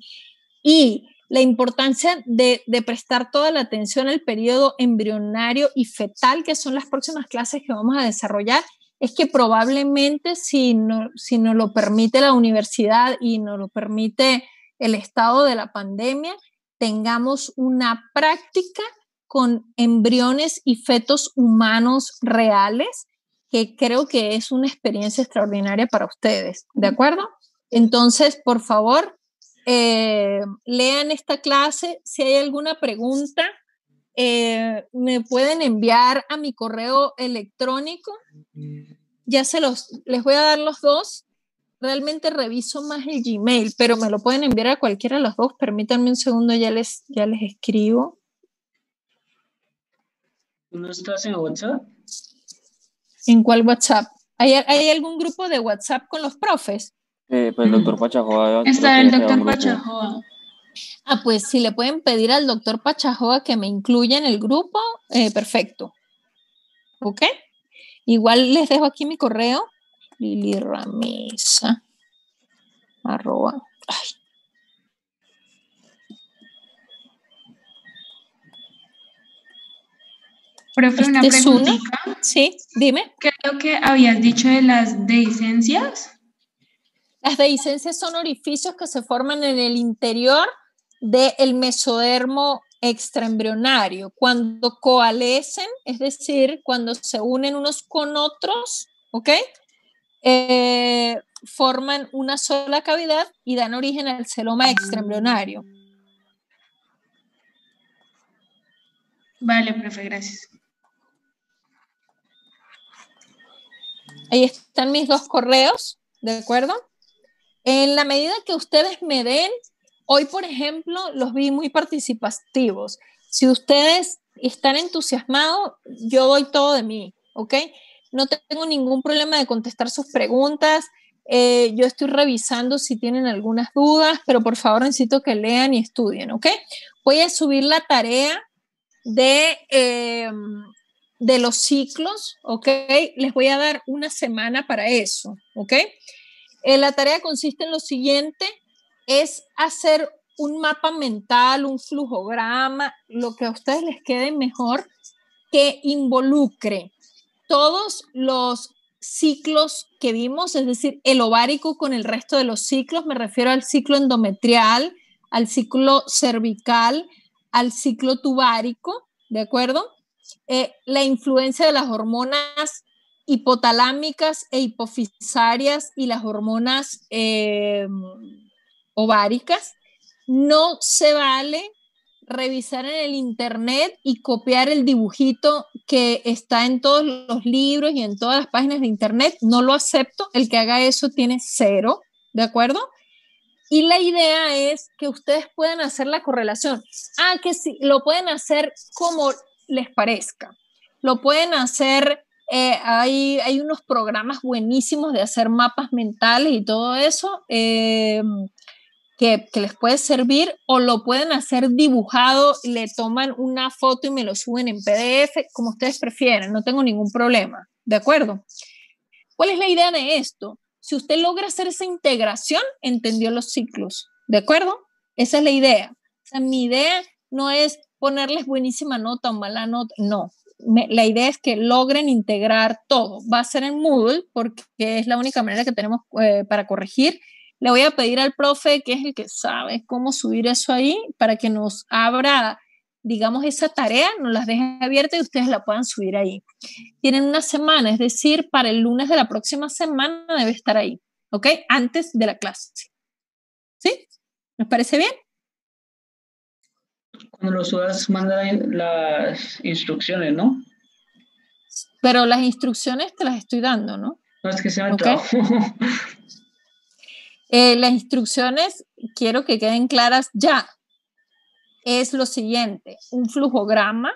Y la importancia de prestar toda la atención al periodo embrionario y fetal, que son las próximas clases que vamos a desarrollar, es que probablemente si nos lo permite la universidad y nos lo permite el estado de la pandemia, tengamos una práctica con embriones y fetos humanos reales, que creo que es una experiencia extraordinaria para ustedes, ¿de acuerdo? Entonces, por favor, lean esta clase. Si hay alguna pregunta, me pueden enviar a mi correo electrónico. Ya les voy a dar los dos. Realmente reviso más el Gmail, pero me lo pueden enviar a cualquiera de los dos. Permítanme un segundo, ya les escribo. ¿No estás en WhatsApp? ¿En cuál WhatsApp? ¿Hay algún grupo de WhatsApp con los profes? Pues el doctor Pachajoa. Está el doctor Pachajoa. Pues si le pueden pedir al doctor Pachajoa que me incluya en el grupo, perfecto. ¿Ok? Igual les dejo aquí mi correo, liliramesa, @ Profe, una preguntita. Sí, dime. ¿Qué es lo que habías dicho de las dehiscencias? Las dehiscencias son orificios que se forman en el interior del mesodermo extraembrionario. Cuando coalescen, es decir, cuando se unen unos con otros, ¿ok? Forman una sola cavidad y dan origen al celoma extraembrionario. Vale, profe, gracias. Ahí están mis dos correos, ¿de acuerdo? En la medida que ustedes me den, hoy, por ejemplo, los vi muy participativos. Si ustedes están entusiasmados, yo doy todo de mí, ¿ok? No tengo ningún problema de contestar sus preguntas. Yo estoy revisando si tienen algunas dudas, pero por favor necesito que lean y estudien, ¿ok? Voy a subir la tarea de los ciclos, ¿ok? Les voy a dar una semana para eso, ¿ok? La tarea consiste en lo siguiente, es hacer un mapa mental, un flujograma, lo que a ustedes les quede mejor, que involucre todos los ciclos que vimos, es decir, el ovárico con el resto de los ciclos, me refiero al ciclo endometrial, al ciclo cervical, al ciclo tubárico, ¿de acuerdo? La influencia de las hormonas hipotalámicas e hipofisarias y las hormonas ováricas. No se vale revisar en el internet y copiar el dibujito que está en todos los libros y en todas las páginas de internet. No lo acepto. El que haga eso tiene 0, ¿de acuerdo? Y la idea es que ustedes puedan hacer la correlación. Que sí, lo pueden hacer como les parezca. Lo pueden hacer, hay unos programas buenísimos de hacer mapas mentales y todo eso que les puede servir, o lo pueden hacer dibujado, le toman una foto y me lo suben en PDF, como ustedes prefieran, no tengo ningún problema, ¿de acuerdo? ¿Cuál es la idea de esto? Si usted logra hacer esa integración, entendió los ciclos, ¿de acuerdo? Esa es la idea. O sea, mi idea no es ponerles buenísima nota o mala nota, no. La idea es que logren integrar todo. Va a ser en Moodle porque es la única manera que tenemos para corregir. Le voy a pedir al profe, que es el que sabe cómo subir eso ahí, para que nos abra, digamos, esa tarea, nos las deje abierta y ustedes la puedan subir ahí. Tienen una semana, es decir, para el lunes de la próxima semana debe estar ahí, ¿ok? Antes de la clase. ¿Sí? ¿Nos parece bien? Cuando lo subas, manda las instrucciones, ¿no? Pero las instrucciones te las estoy dando, ¿no? No, es que se me ¿Okay? trajo. Las instrucciones quiero que queden claras ya. Es lo siguiente, un flujograma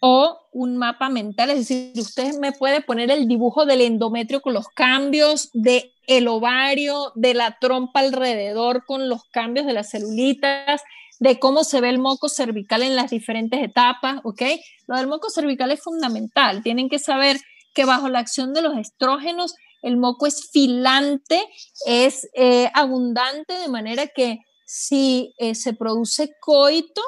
o un mapa mental, es decir, usted me puede poner el dibujo del endometrio con los cambios del ovario, de la trompa alrededor con los cambios de las celulitas, de cómo se ve el moco cervical en las diferentes etapas, ¿ok? Lo del moco cervical es fundamental, tienen que saber que bajo la acción de los estrógenos el moco es filante, es abundante, de manera que si se produce coito,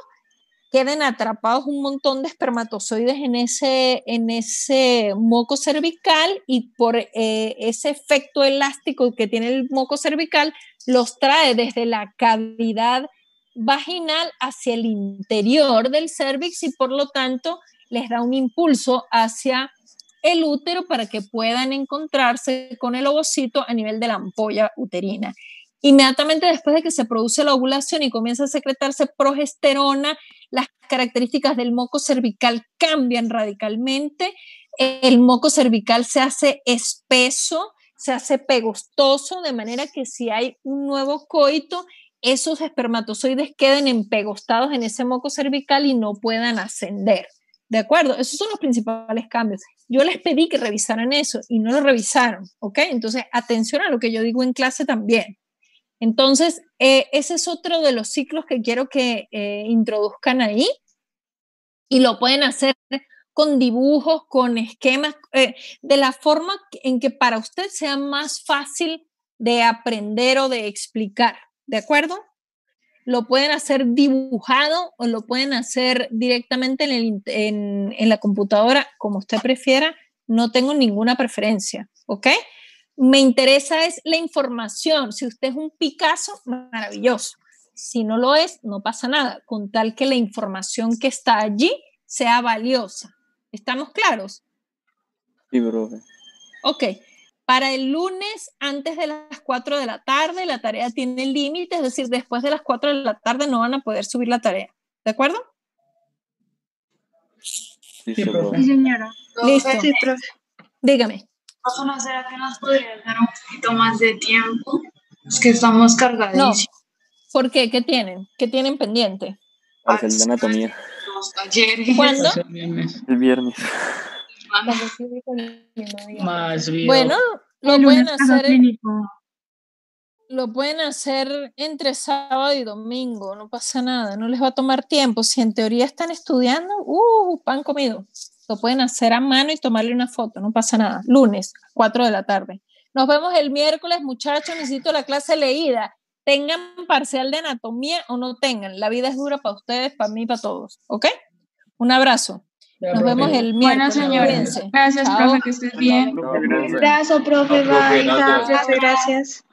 queden atrapados un montón de espermatozoides en ese moco cervical y por ese efecto elástico que tiene el moco cervical, los trae desde la cavidad vaginal hacia el interior del cervix y por lo tanto les da un impulso hacia el útero para que puedan encontrarse con el ovocito a nivel de la ampolla uterina. Inmediatamente después de que se produce la ovulación y comienza a secretarse progesterona, las características del moco cervical cambian radicalmente. El moco cervical se hace espeso, se hace pegostoso, de manera que si hay un nuevo coito, esos espermatozoides queden empegostados en ese moco cervical y no puedan ascender. ¿De acuerdo? Esos son los principales cambios. Yo les pedí que revisaran eso y no lo revisaron, ¿ok? Entonces, atención a lo que yo digo en clase también. Entonces, ese es otro de los ciclos que quiero que introduzcan ahí y lo pueden hacer con dibujos, con esquemas, de la forma en que para usted sea más fácil de aprender o de explicar, ¿de acuerdo? Lo pueden hacer dibujado o lo pueden hacer directamente en la computadora, como usted prefiera. No tengo ninguna preferencia, ¿ok? Me interesa es la información. Si usted es un Picasso, maravilloso. Si no lo es, no pasa nada, con tal que la información que está allí sea valiosa. ¿Estamos claros? Sí, profe. Ok. Para el lunes, antes de las 4 de la tarde, la tarea tiene límite, es decir, después de las 4 de la tarde no van a poder subir la tarea. ¿De acuerdo? Sí, profe. Sí, señora. Listo. Sí, profe. Dígame. ¿No será que nos podría dar un poquito más de tiempo? Es que estamos cargadísimos. No. ¿Por qué? ¿Qué tienen? ¿Qué tienen pendiente? Parcial de anatomía. Los talleres. ¿Cuándo? El viernes. Más video. Bueno, lo El pueden lunes caso hacer, clínico. lo pueden hacer entre sábado y domingo, no pasa nada, no les va a tomar tiempo. Si en teoría están estudiando, pan comido. Lo pueden hacer a mano y tomarle una foto, no pasa nada. Lunes, 4 de la tarde. Nos vemos el miércoles, muchachos, necesito la clase leída. Tengan parcial de anatomía o no tengan, la vida es dura para ustedes, para mí, para todos, ¿ok? Un abrazo. Ya, Nos profe. vemos el Bueno, miércoles. señora. Cuídense. Gracias, Chao. profe, que estés bien. Profe, gracias. Abrazo, profe. No, profe, Bye. gracias. Gracias.